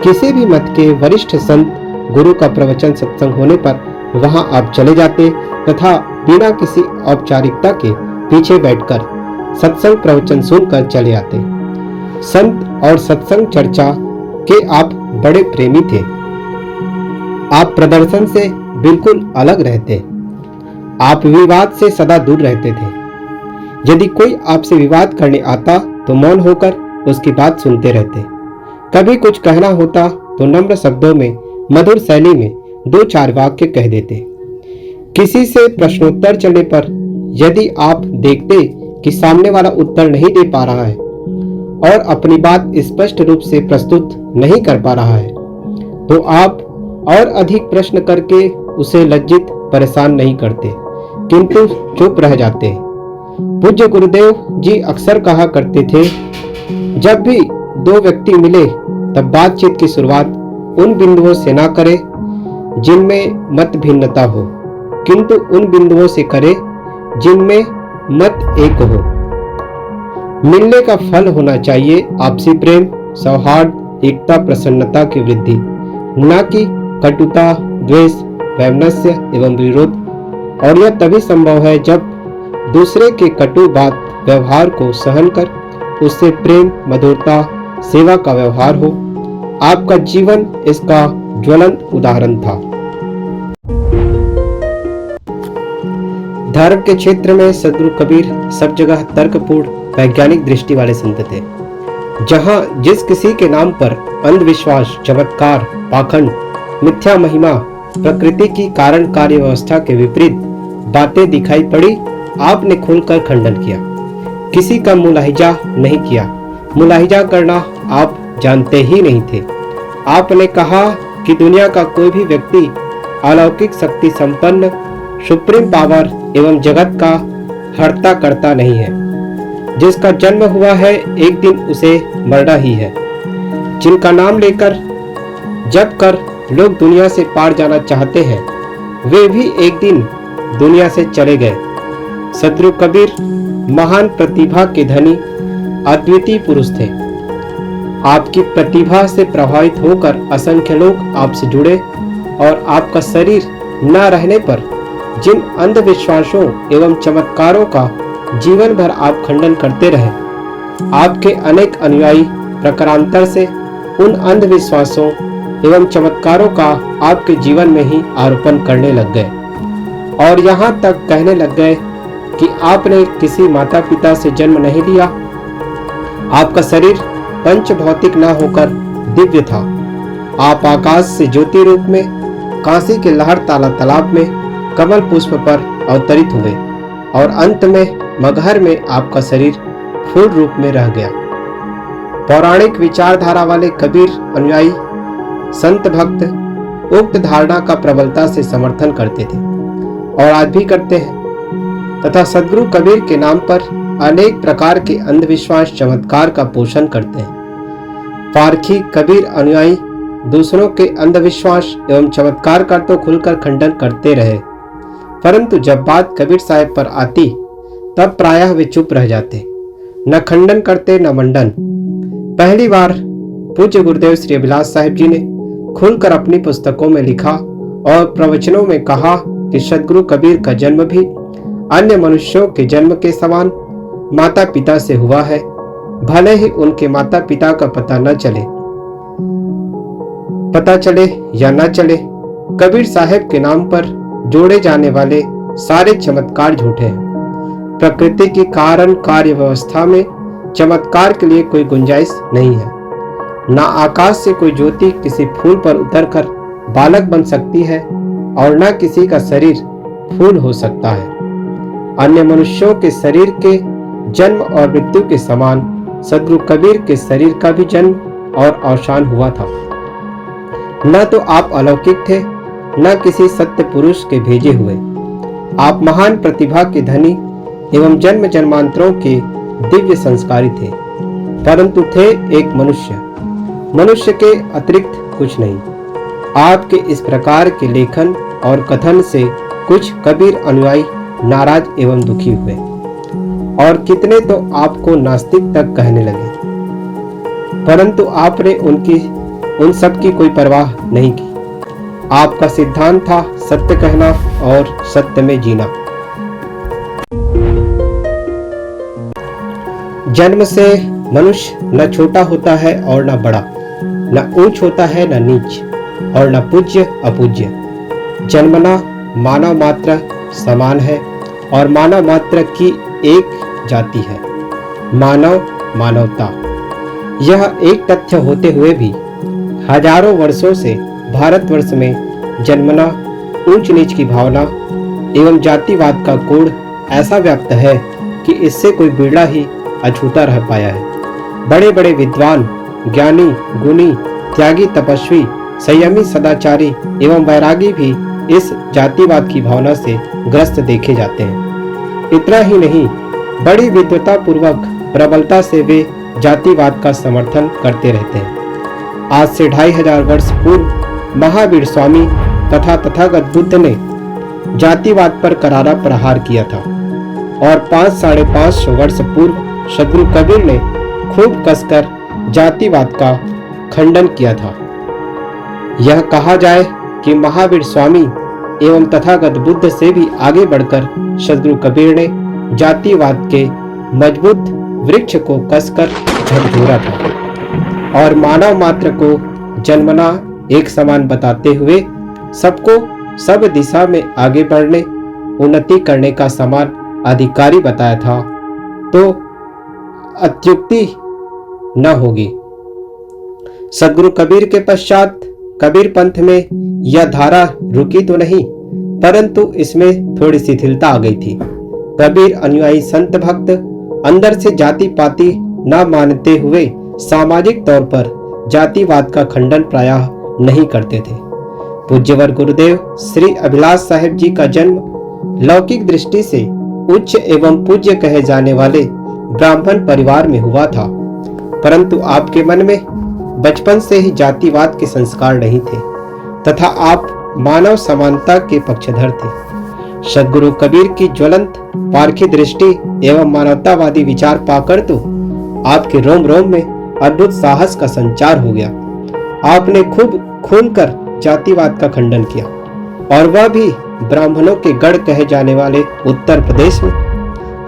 किसी भी मत के वरिष्ठ संत गुरु का प्रवचन सत्संग होने पर वहां आप चले जाते तथा बिना किसी औपचारिकता के पीछे बैठकर सत्संग प्रवचन सुनकर चले आते। संत और सत्संग चर्चा के आप बड़े प्रेमी थे। आप प्रदर्शन से बिल्कुल अलग रहते। आप विवाद से सदा दूर रहते थे। यदि कोई आपसे विवाद करने आता तो मौन होकर उसकी बात सुनते रहते। कभी कुछ कहना होता तो नम्र शब्दों में, मधुर शैली में 2-4 वाक्य कह देते। किसी से प्रश्नोत्तर चलने पर यदि आप देखते कि सामने वाला उत्तर नहीं दे पा रहा है और अपनी बात स्पष्ट रूप से प्रस्तुत नहीं कर पा रहा है, तो आप और अधिक प्रश्न करके उसे लज्जित परेशान नहीं करते, किंतु चुप रह जाते। पूज्य गुरुदेव जी अक्सर कहा करते थे, जब भी 2 व्यक्ति मिले तब बातचीत की शुरुआत उन बिंदुओं से ना करें जिनमें मत भिन्नता हो, किंतु उन बिंदुओं से करें जिनमें मत एक हो। मिलने का फल होना चाहिए आपसी प्रेम, सौहार्द, एकता, प्रसन्नता की वृद्धि, न कि कटुता, द्वेष, वैमनस्य एवं विरोध। और यह तभी संभव है जब दूसरे के कटु बात व्यवहार को सहन कर उससे प्रेम, मधुरता, सेवा का व्यवहार हो। आपका जीवन इसका ज्वलंत उदाहरण था। धर्म के क्षेत्र में सद्गुरु कबीर सब जगह तर्कपूर्ण वैज्ञानिक दृष्टि वाले संत थे। जहां जिस किसी के नाम पर अंधविश्वास, चमत्कार, पाखंड, मिथ्या महिमा, प्रकृति की कारण कार्य व्यवस्था के विपरीत बातें दिखाई पड़ी, आपने खुलकर खंडन किया। किसी का मुलाहिजा नहीं किया। मुलाहिजा करना आप जानते ही नहीं थे। आपने कहा कि दुनिया का कोई भी व्यक्ति अलौकिक शक्ति संपन्न, सुप्रीम पावर एवं जगत का हर्ता करता नहीं है। जिसका जन्म हुआ है एक दिन उसे मरना ही है। जिनका नाम लेकर जप कर लोग दुनिया से पार जाना चाहते हैं, वे भी एक दिन दुनिया से चले गए। सद्गुरु कबीर महान प्रतिभा के धनी अद्वितीय पुरुष थे। आपकी प्रतिभा से प्रभावित होकर असंख्य लोग आपसे जुड़े और आपका शरीर न रहने पर जिन अंधविश्वासों एवं चमत्कारों का जीवन भर आप खंडन करते रहे, आपके अनेक अनुयायी प्रकारांतर से उन अंधविश्वासों एवं चमत्कारों का आपके जीवन में ही आरोपण करने लग गए और यहाँ तक कहने लग गए कि आपने किसी माता पिता से जन्म नहीं लिया। आपका शरीर पंच भौतिक न होकर दिव्य था। आप आकाश से ज्योति रूप में कांसी के लहरताला तालाब में कमल पुष्प पर अवतरित हुए और अंत में मगहर में आपका शरीर फूल रूप में रह गया। पौराणिक विचारधारा वाले कबीर अनुयायी संत भक्त उक्त धारणा का प्रबलता से समर्थन करते थे और आज भी करते हैं तथा सद्गुरु कबीर के नाम पर अनेक प्रकार के अंधविश्वास चमत्कार का पोषण करते हैं। पारखी कबीर अनुयायी दूसरों के अंधविश्वास एवं चमत्कार का तो खुलकर खंडन करते रहे, परंतु जब बात कबीर साहब पर आती तब प्रायः वे चुप रह जाते, न खंडन करते न मंडन। पहली बार पूज्य गुरुदेव श्री अभिलाष साहिब जी ने खुलकर अपनी पुस्तकों में लिखा और प्रवचनों में कहा कि सद्गुरु कबीर का जन्म भी अन्य मनुष्यों के जन्म के समान माता पिता से हुआ है, भले ही उनके माता पिता का पता चले या न चले। कबीर साहब के नाम पर जोड़े जाने वाले सारे चमत्कार झूठे हैं। प्रकृति की कारण कार्य व्यवस्था में चमत्कार के लिए कोई गुंजाइश नहीं है। ना आकाश से कोई ज्योति किसी फूल पर उतरकर बालक बन सकती है और न किसी का शरीर फूल हो सकता है। अन्य मनुष्यों के शरीर के जन्म और मृत्यु के समान सद्गुरु कबीर के शरीर का भी जन्म और अवसान हुआ था। न तो आप अलौकिक थे, न किसी सत्य पुरुष के भेजे हुए। आप महान प्रतिभा के धनी एवं जन्म जन्मांतरों के दिव्य संस्कारी थे, परंतु थे एक मनुष्य के अतिरिक्त कुछ नहीं। आपके इस प्रकार के लेखन और कथन से कुछ कबीर अनुयायी नाराज एवं दुखी हुए और कितने तो आपको नास्तिक तक कहने लगे, परंतु आपने उन सब की कोई परवाह नहीं की। आपका सिद्धांत था सत्य कहना और सत्य में जीना। जन्म से मनुष्य न छोटा होता है और न बड़ा, न ऊंच होता है न नीच और न पूज्य अपूज्य। जन्मना मानव मात्र समान है और मानव मात्र की एक जाति है, मानवता। यह एक तथ्य होते हुए भी हजारों वर्षों से भारतवर्ष में जन्मना, ऊंच नीच की भावना एवं जातिवाद का कोड़ ऐसा व्याप्त है कि इससे कोई बिरला ही अछूता रह पाया है। बड़े बड़े विद्वान, ज्ञानी, गुणी, त्यागी, तपस्वी, संयमी, सदाचारी एवं वैरागी भी इस जातिवाद की भावना से ग्रस्त देखे जाते हैं। इतना ही नहीं, बड़ी विद्वता पूर्वक प्रबलता से वे जातिवाद का समर्थन करते रहते हैं। आज से 2500 वर्ष पूर्व महावीर स्वामी तथा तथागत बुद्ध ने जातिवाद पर करारा प्रहार किया था और 500-550 वर्ष पूर्व सद्गुरु कबीर ने खूब कसकर जातिवाद का खंडन किया था। यह कहा जाए कि महावीर स्वामी एवं तथागत बुद्ध से भी आगे बढ़कर सद्गुरु कबीर ने जातिवाद के मजबूत वृक्ष को कसकर झकझोरा था और मानव मात्र को जन्मना एक समान बताते हुए सबको सब दिशा में आगे बढ़ने, उन्नति करने का समान अधिकारी बताया था, तो अत्युक्ति न होगी। सद्गुरु कबीर के पश्चात कबीर पंथ में यह धारा रुकी तो नहीं, परंतु इसमें थोड़ी शिथिलता आ गई थी। कबीर अनुयायी संत भक्त अंदर से जाति पाति न मानते हुए सामाजिक तौर पर जातिवाद का खंडन प्रायः नहीं करते थे। पूज्यवर गुरुदेव श्री अभिलाष साहिब जी का जन्म लौकिक दृष्टि से उच्च एवं पूज्य कहे जाने वाले ब्राह्मण परिवार में हुआ था, परंतु आपके मन में बचपन से ही जातिवाद के संस्कार नहीं थे तथा आप मानव समानता के पक्षधर थे। सद्गुरु कबीर की ज्वलंत पारखी दृष्टि एवं मानवतावादी विचार पाकर तो आपके रोम रोम में अद्भुत साहस का संचार हो गया। आपने खूब खुलकर जातिवाद का खंडन किया और वह भी ब्राह्मणों के गढ़ कहे जाने वाले उत्तर प्रदेश में।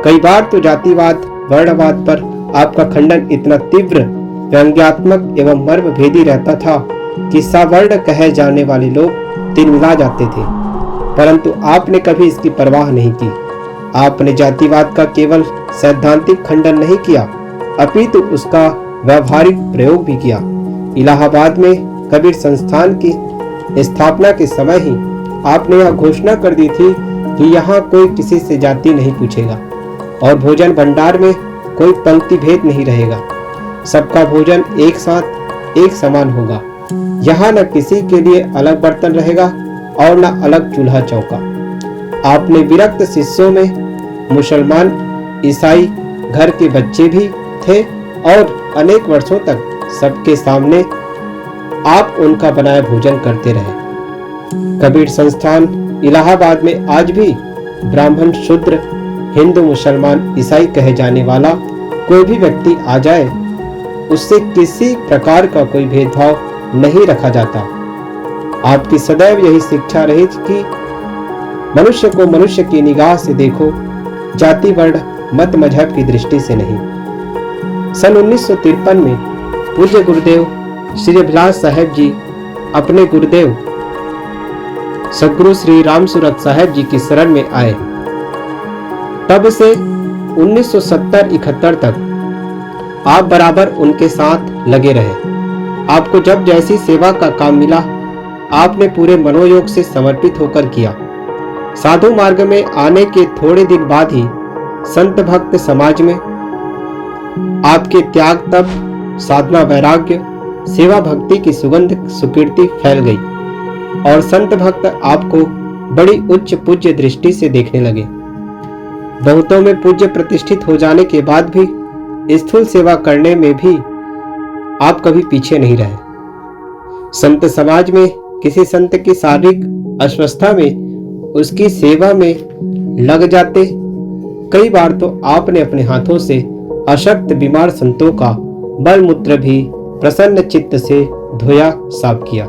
कई बार तो जातिवाद वर्णवाद पर आपका खंडन इतना तीव्र व्यंग्यात्मक एवं मर्मभेदी रहता था कि सवर्ण कहे जाने वाले लोग तिलमिला जाते थे, परंतु आपने कभी इसकी परवाह नहीं की। आपने जातिवाद का केवल सैद्धांतिक खंडन नहीं किया, अपितु उसका व्यावहारिक प्रयोग भी किया। इलाहाबाद में कबीर संस्थान की स्थापना के समय ही आपने यह घोषणा कर दी थी कि यहाँ कोई किसी से जाति नहीं पूछेगा और भोजन भंडार में कोई पंक्ति भेद नहीं रहेगा। सबका भोजन एक साथ एक समान होगा। यहाँ न किसी के लिए अलग बर्तन रहेगा और न अलग चूल्हा चौका। आपने विरक्त शिष्यों में मुसलमान, ईसाई, घर के बच्चे भी थे और अनेक वर्षों तक सबके सामने आप उनका बनाया भोजन करते रहे। कबीर संस्थान इलाहाबाद में आज भी ब्राह्मण, शूद्र, हिंदू, मुसलमान, ईसाई कहे जाने वाला कोई भी व्यक्ति आ जाए, उससे किसी प्रकार का कोई भेदभाव नहीं रखा जाता। आपकी सदैव यही शिक्षा रही कि मनुष्य को मनुष्य की निगाह से देखो, जाति, वर्ण, मत, मजहब की दृष्टि से नहीं। सन 1953 में पूज्य गुरुदेव श्री अभिलाष साहेब जी अपने गुरुदेव सदगुरु श्री राम सूरत साहेब जी की शरण में आए। तब से 1970-71 तक आप बराबर उनके साथ लगे रहे। आपको जब जैसी सेवा का काम मिला, आपने पूरे मनोयोग से समर्पित होकर किया। साधु मार्ग में आने के थोड़े दिन बाद ही संत भक्त समाज में आपके त्याग, तप, साधना, वैराग्य, सेवा, भक्ति की सुगंध, सुकीर्ति फैल गई और संत भक्त आपको बड़ी उच्च पूज्य दृष्टि से देखने लगे। बहुतों में पूज्य प्रतिष्ठित हो जाने के बाद भी स्थूल सेवा करने में भी आप कभी पीछे नहीं रहे। संत समाज में किसी संत की शारीरिक अस्वस्थता में उसकी सेवा में लग जाते। कई बार तो आपने अपने हाथों से अशक्त बीमार संतों का बलमूत्र भी प्रसन्न चित्त से धोया, साफ किया।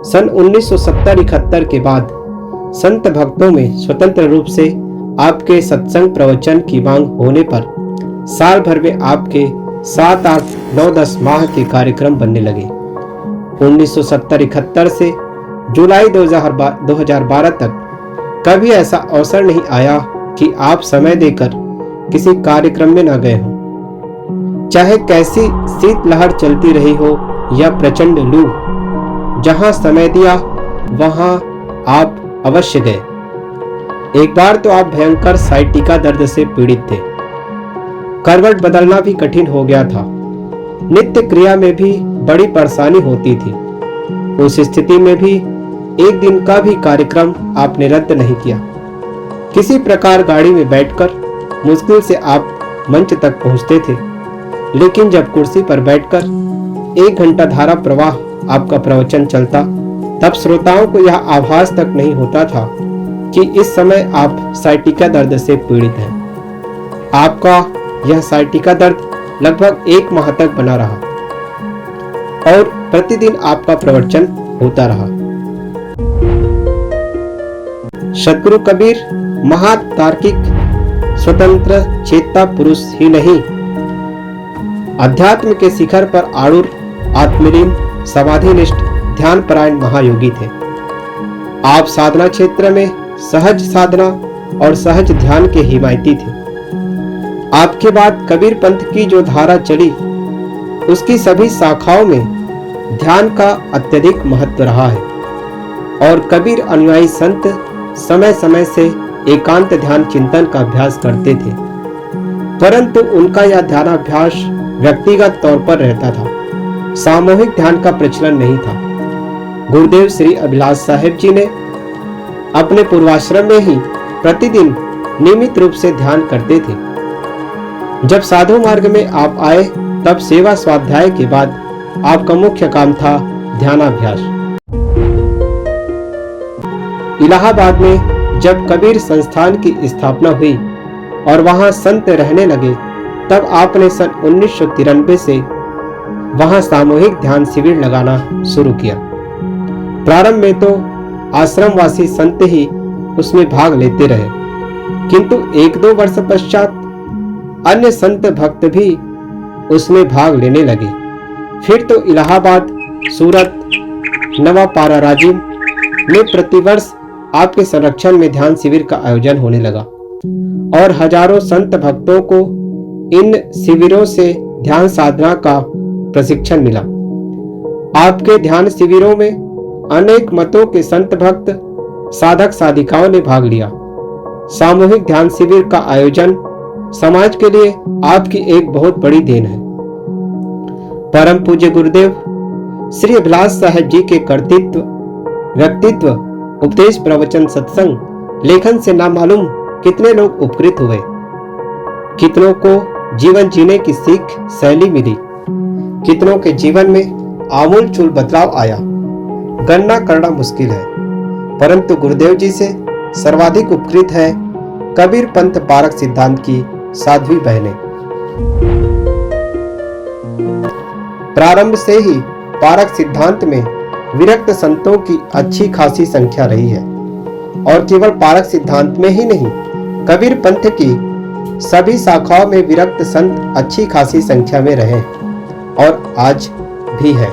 सन 1970-71 के बाद संत भक्तों में स्वतंत्र रूप से आपके सत्संग प्रवचन की मांग होने पर साल भर में आपके 7, 8, 9, 10 माह के कार्यक्रम बनने लगे। 1970-71 से जुलाई 2012 तक कभी ऐसा अवसर नहीं आया कि आप समय देकर किसी कार्यक्रम में न गए हों। चाहे कैसी शीतलहर चलती रही हो या प्रचंड लू, जहां समय दिया वहां आप अवश्य गए। एक बार तो आप भयंकर साइटिका दर्द से पीड़ित थे। करवट बदलना भी कठिन हो गया था। नित्य क्रिया में भी बड़ी परेशानी होती थी। उस स्थिति में भी एक दिन का भी कार्यक्रम आपने रद्द नहीं किया। किसी प्रकार गाड़ी में बैठकर मुश्किल से आप मंच तक पहुंचते थे, लेकिन जब कुर्सी पर बैठकर 1 घंटा धारा प्रवाह आपका प्रवचन चलता, तब श्रोताओं को यह आभास तक नहीं होता था कि इस समय आप साइटिका दर्द से पीड़ित हैं। आपका यह साइटिका दर्द लगभग 1 माह तक बना रहा और प्रतिदिन आपका प्रवचन होता रहा। सदगुरु कबीर महातार्किक, स्वतंत्र चेता पुरुष ही नहीं, अध्यात्म के शिखर पर आरूढ़, आत्मलीन, समाधिनिष्ठ, ध्यान परायण महायोगी थे। आप साधना क्षेत्र में सहज साधना और सहज ध्यान के हिमायती थे। आपके बाद कबीर पंथ की जो धारा चली, उसकी सभी शाखाओं में ध्यान का अत्यधिक महत्व रहा है और कबीर अनुयायी संत समय समय से एकांत ध्यान चिंतन का अभ्यास करते थे, परंतु उनका यह ध्यानाभ्यास व्यक्तिगत तौर पर रहता था। सामूहिक ध्यान का प्रचलन नहीं था। गुरुदेव श्री अभिलाष साहेब जी ने अपने पूर्वाश्रम में ही प्रतिदिन नियमित रूप से ध्यान करते थे। जब साधु मार्ग में आप आए, तब सेवा स्वाध्याय के बाद आपका मुख्य काम था ध्यानाभ्यास। इलाहाबाद में जब कबीर संस्थान की स्थापना हुई और वहां संत रहने लगे, तब आपने सन 1993 से वहां सामूहिक ध्यान शिविर लगाना शुरू किया। प्रारंभ में तो आश्रमवासी संत ही उसमें भाग लेते रहे, किंतु 1-2 वर्ष पश्चात अन्य संत भक्त भी उसमें भाग लेने लगे। फिर तो इलाहाबाद, सूरत, नवापारा राजीव में प्रतिवर्ष आपके संरक्षण में ध्यान शिविर का आयोजन होने लगा और हजारों संत भक्तों को इन शिविरों से ध्यान साधना का प्रशिक्षण मिला। आपके ध्यान शिविरों में अनेक मतों के संत भक्त, साधक साधिकाओं ने भाग लिया। सामूहिक ध्यान शिविर का आयोजन समाज के लिए आपकी एक बहुत बड़ी देन है। परम पूज्य गुरुदेव श्री अभिलाष साहब जी के कर्तृत्व, व्यक्तित्व, उपदेश, प्रवचन, सत्संग, लेखन से ना मालूम कितने लोग उपकृत हुए, कितनों को जीवन जीने की सीख, शैली मिली, कितनों के जीवन में आमूल चूल बदलाव आया। गणना करना मुश्किल है, परंतु गुरुदेव जी से सर्वाधिक उपकृत है कबीर पंथ पारक सिद्धांत की साध्वी बहनें। प्रारंभ से ही पारक सिद्धांत में विरक्त संतों की अच्छी खासी संख्या रही है और केवल पारक सिद्धांत में ही नहीं, कबीर पंथ की सभी शाखाओं में विरक्त संत अच्छी खासी संख्या में रहे और आज भी है।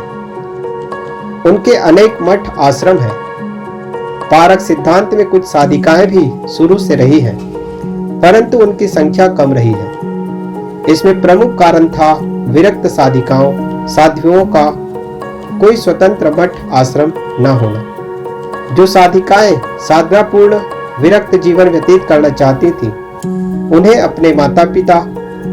उनके अनेक मठ, आश्रम है। पारक सिद्धांत में कुछ साधिकाएं भी शुरू से रही हैं, परंतु उनकी संख्या कम रही है। इसमें प्रमुख कारण था विरक्त साधिकाओं, साध्वियों का कोई स्वतंत्र मठ, आश्रम न होना। जो साधिकाएं साधनापूर्ण विरक्त जीवन व्यतीत करना चाहती थीं, उन्हें अपने माता पिता,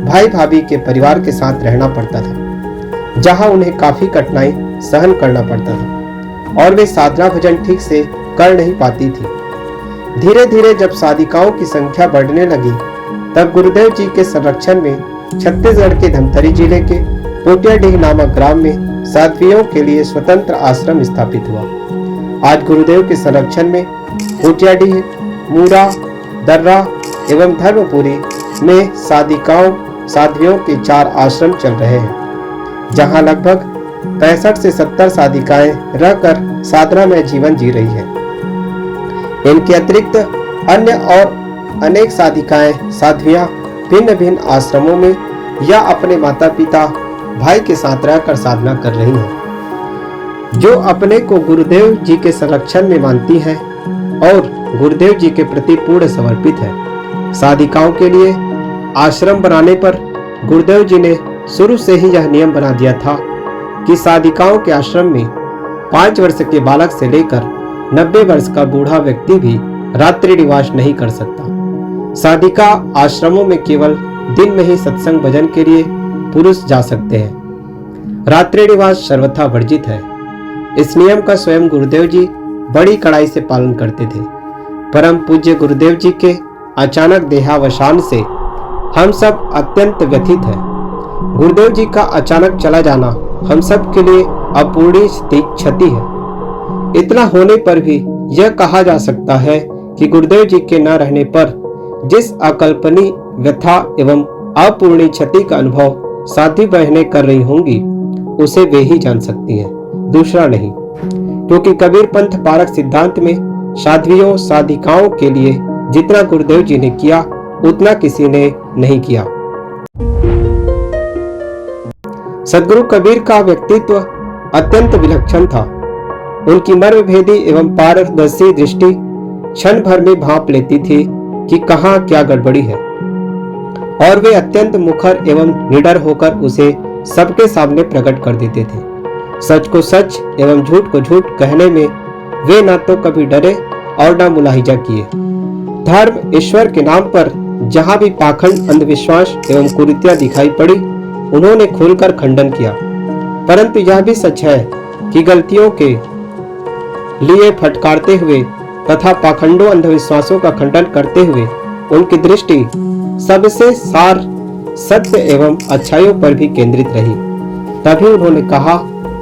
भाई भाभी के परिवार के साथ रहना पड़ता था, जहां उन्हें काफी कठिनाई सहन करना पड़ता था और वे साधना भजन ठीक से कर नहीं पाती थी। धीरे धीरे जब साधिकाओं की संख्या बढ़ने लगी, तब गुरुदेव जी के संरक्षण में छत्तीसगढ़ के धमतरी जिले के पोटियाडीह नामक ग्राम में साध्वियों के लिए स्वतंत्र आश्रम स्थापित हुआ। आज गुरुदेव के संरक्षण में पोटियाडीह, मूरा, दर्रा एवं धर्मपुरी में साधिकाओं, साध्वियों के 4 आश्रम चल रहे हैं, जहां लगभग 65 से 70 साधिकाएं रहकर साधना में जीवन जी रही है। इनके अतिरिक्त अन्य और अनेक साधिकाएं, साध्वियां भिन्न भिन्न आश्रमों में या अपने माता पिता, भाई के साथ रहकर साधना कर रही हैं, जो अपने को गुरुदेव जी के संरक्षण में मानती हैं और गुरुदेव जी के प्रति पूर्ण समर्पित है। साधिकाओं के लिए आश्रम बनाने पर गुरुदेव जी ने शुरू से ही यह नियम बना दिया था कि साधिकाओं के आश्रम में 5 वर्ष के बालक से लेकर 90 वर्ष का बूढ़ा व्यक्ति भी रात्रि निवास नहीं कर सकता। साधिका आश्रमों में केवल दिन में ही सत्संग भजन के लिए पुरुष जा सकते हैं। रात्रि निवास सर्वथा वर्जित है। इस नियम का स्वयं गुरुदेव जी बड़ी कड़ाई से पालन करते थे। परम पूज्य गुरुदेव जी के अचानक देहावसान से हम सब अत्यंत व्यथित हैं। गुरुदेव जी का अचानक चला जाना हम सब के लिए अपूर्णीय क्षति है। इतना होने पर भी यह कहा जा सकता है कि गुरुदेव जी के न रहने पर जिस अकल्पनीय व्यथा एवं अपूर्णीय क्षति का अनुभव साध्वी बहनें कर रही होंगी, उसे वे ही जान सकती हैं, दूसरा नहीं। क्योंकि कबीर पंथ पारक सिद्धांत में साध्वियों, साधिकाओं के लिए जितना गुरुदेव जी ने किया, उतना किसी ने नहीं किया। सदगुरु कबीर का व्यक्तित्व अत्यंत विलक्षण था। उनकी मर्मभेदी एवं पारदर्शी दृष्टि क्षण भर में भांप लेती थी कि कहाँ क्या गड़बड़ी है, और वे अत्यंत मुखर एवं निडर होकर उसे सबके सामने प्रकट कर देते थे। सच को सच एवं झूठ को झूठ कहने में वे न तो कभी डरे और न मुलाहिजा किए। धर्म, ईश्वर के नाम पर जहाँ भी पाखंड, अंधविश्वास एवं कुरीतियां दिखाई पड़ी, उन्होंने खुलकर खंडन किया। परंतु यह भी सच है कि गलतियों के लिए फटकारते हुए तथा पाखंडों, अंधविश्वासों का खंडन करते हुए उनकी दृष्टि सबसे सार, सत्य एवं अच्छाइयों पर भी केंद्रित रही। तभी उन्होंने कहा,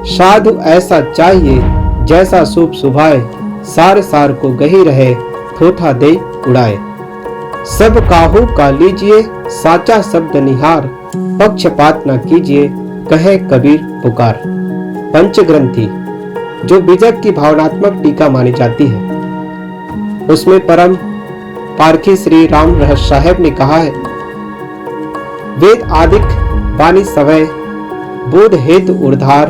साधु ऐसा चाहिए जैसा शुभ सुभाए, सार सार को गही रहे, थोथा दे उड़ाए। सब काहू का लीजिए, साचा शब्द निहार, पक्षपात न कीजिए, कहे कबीर पुकार। पंचग्रंथी, जो बीजक की भावनात्मक टीका मानी जाती है, उसमें परम पारखी श्री राम रहस्य साहेब ने कहा है, वेद आदिक वाणी सवय बोध हेतु उद्धार,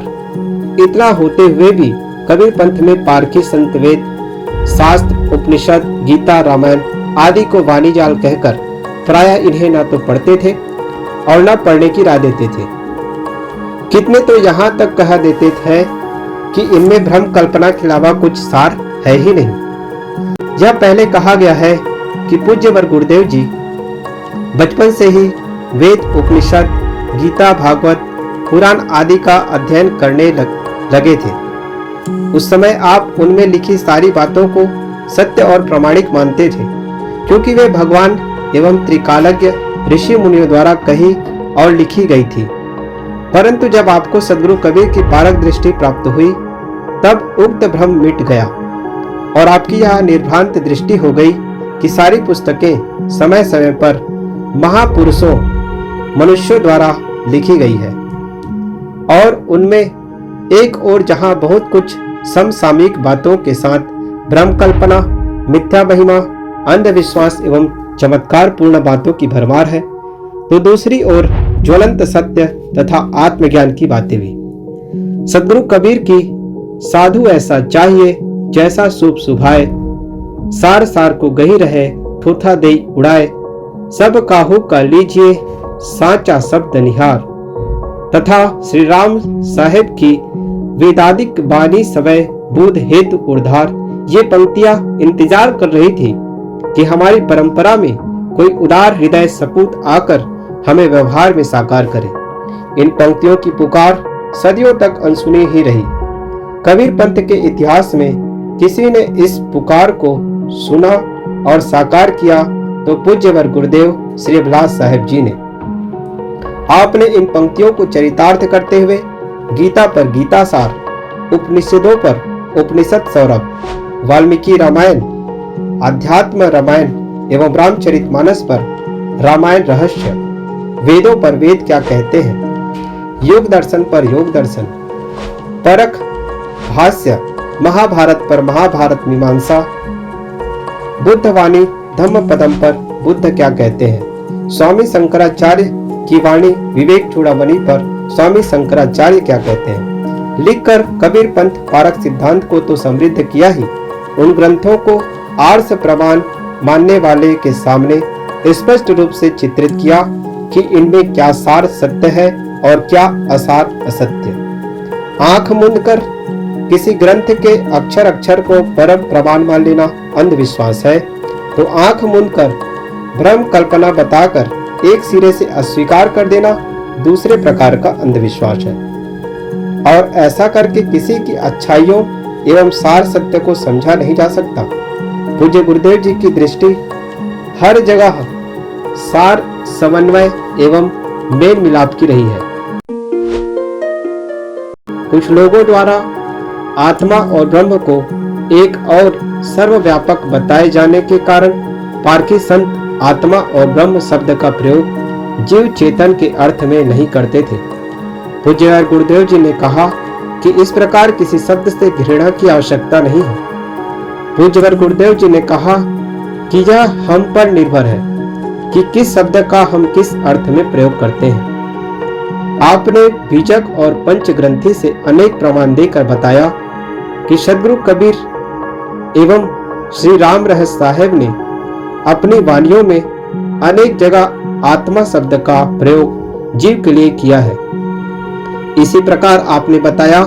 इतना होते हुए भी कबीर पंथ में पारखी संत वेद शास्त्र उपनिषद गीता रामायण आदि को वाणी जाल कहकर प्राय इन्हें न तो पढ़ते थे और न पढ़ने की राय देते थे। कितने तो यहाँ तक कह देते थे कि इनमें भ्रम कल्पना के अलावा कुछ सार है ही नहीं। यह पहले कहा गया है कि पूज्यवर गुरुदेव जी बचपन से ही वेद उपनिषद गीता भागवत पुराण आदि का अध्ययन करने लगे थे। उस समय आप उनमें लिखी सारी बातों को सत्य और प्रामाणिक मानते थे, क्योंकि वे भगवान एवं त्रिकालज्ञ ऋषि मुनियों द्वारा कही और लिखी गई थी। परंतु जब आपको सदगुरु कबीर की पारक दृष्टि प्राप्त हुई, तब उक्त भ्रम मिट गया और आपकी यह निर्भ्रांत दृष्टि हो गई कि सारी पुस्तकें समय समय पर महापुरुषों मनुष्यों द्वारा लिखी गई है और उनमें एक और जहां बहुत कुछ समसामयिक बातों के साथ भ्रम कल्पना, मिथ्या महिमा, अंधविश्वास एवं चमत्कार पूर्ण बातों की भरमार है, तो दूसरी ओर ज्वलंत सत्य तथा आत्मज्ञान की बातें भी। सदगुरु कबीर की साधु ऐसा चाहिए जैसा शुभ सुभाए, सार सार को गही रहे थोथा दे उड़ाए, सब काहू का लीजिए साचा शब्द निहार, तथा श्री राम साहेब की वेदादिक बानी सवय बोध हेतु उद्धार। ये पंक्तियां इंतजार कर रही थी कि हमारी परंपरा में कोई उदार हृदय सपूत आकर हमें व्यवहार में साकार करे। इन पंक्तियों की पुकार सदियों तक अनसुनी ही रही। कबीर पंथ के इतिहास में किसी ने इस पुकार को सुना और साकार किया तो पूज्यवर गुरुदेव श्री अभिलाष साहेब जी ने। आपने इन पंक्तियों को चरितार्थ करते हुए गीता पर गीता सार, उपनिषदों पर उपनिषद सौरभ, वाल्मीकि रामायण, अध्यात्म रामायण एवं रामचरितमानस पर रामायण रहस्य, वेदों पर वेद क्या कहते हैं, योग दर्शन पर योग दर्शन, परख भाष्य, महाभारत पर महाभारत मीमांसा, बुद्धवाणी धम्मपदम पर बुद्ध क्या कहते हैं, स्वामी शंकराचार्य की वाणी विवेक चूड़ामणि पर स्वामी शंकराचार्य क्या कहते हैं। लिखकर कबीर पंथ पारक सिद्धांत को तो समृद्ध किया ही, उन ग्रंथों को आर्ष प्रमाण मानने वाले के सामने स्पष्ट रूप से चित्रित किया कि इनमें क्या सार सत्य है और क्या असार असत्य। आंख मूंदकर किसी ग्रंथ के अक्षर अक्षर को परम प्रमाण मान लेना अंधविश्वास है, तो आंख मूंदकर भ्रम कल्पना बताकर एक सिरे से अस्वीकार कर देना दूसरे प्रकार का अंधविश्वास है। और ऐसा करके किसी की अच्छाइयों एवं सार सत्य को समझा नहीं जा सकता। पूज्य गुरुदेव जी की दृष्टि हर जगह सार समन्वय एवं मेल मिलाप की रही है। कुछ लोगों द्वारा आत्मा और ब्रह्म को एक और सर्वव्यापक बताए जाने के कारण पारखी संत आत्मा और ब्रह्म शब्द का प्रयोग जीव चेतन के अर्थ में नहीं करते थे। पूज्य गुरुदेव जी ने कहा कि इस प्रकार किसी शब्द से घृणा की आवश्यकता नहीं है। पूज्य गुरुदेव जी ने कहा कि यह हम पर निर्भर है कि किस शब्द का हम किस अर्थ में प्रयोग करते हैं। आपने बीजक और पंचग्रंथी से अनेक प्रमाण देकर बताया कि सदगुरु कबीर एवं श्री राम रहस्य साहेब ने अपनी वाणियों में अनेक जगह आत्मा शब्द का प्रयोग जीव के लिए किया है। इसी प्रकार आपने बताया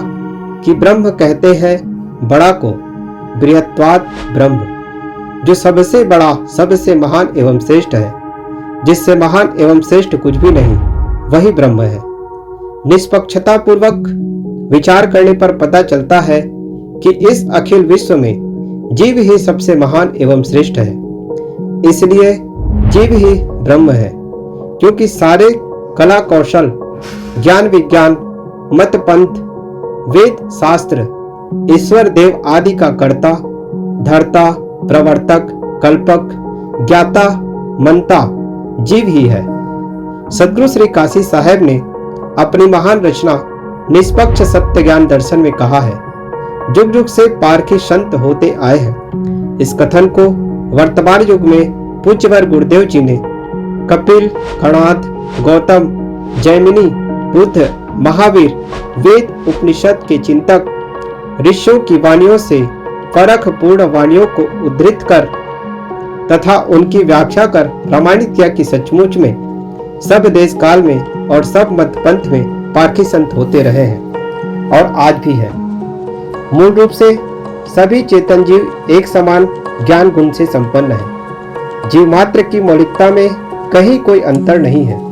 कि ब्रह्म कहते हैं बड़ा को बृहत्वाद ब्रह्म, जो सबसे बड़ा सबसे महान एवं श्रेष्ठ है, जिससे महान एवं श्रेष्ठ कुछ भी नहीं, वही ब्रह्म है। निष्पक्षता पूर्वक विचार करने पर पता चलता है कि इस अखिल विश्व में जीव ही सबसे महान एवं श्रेष्ठ है, इसलिए जीव ही ब्रह्म है, क्योंकि सारे कला कौशल ज्ञान विज्ञान मत पंथ वेद शास्त्र ईश्वर देव आदि का कर्ता धर्ता प्रवर्तक कल्पक ज्ञाता मनता जीव ही है। सदगुरु श्री काशी साहेब ने अपनी महान रचना निष्पक्ष सत्य ज्ञान दर्शन में कहा है, जुग जुग से पारखी संत होते आए हैं। इस कथन को वर्तमान युग में पूज्यवर गुरुदेव जी ने कपिल, कणाद, गौतम जैमिनी, बुद्ध, महावीर, वेद उपनिषद के चिंतक ऋषियों की वाणियों से परख पूर्ण वाणियों को उद्धृत कर तथा उनकी व्याख्या कर प्रमाणित किया कि सचमुच में सब देश काल में और सब मत पंथ में पारखी संत होते रहे हैं और आज भी है। मूल रूप से सभी चेतन जीव एक समान ज्ञान गुण से संपन्न है। जीव मात्र की मौलिकता में कहीं कोई अंतर नहीं है।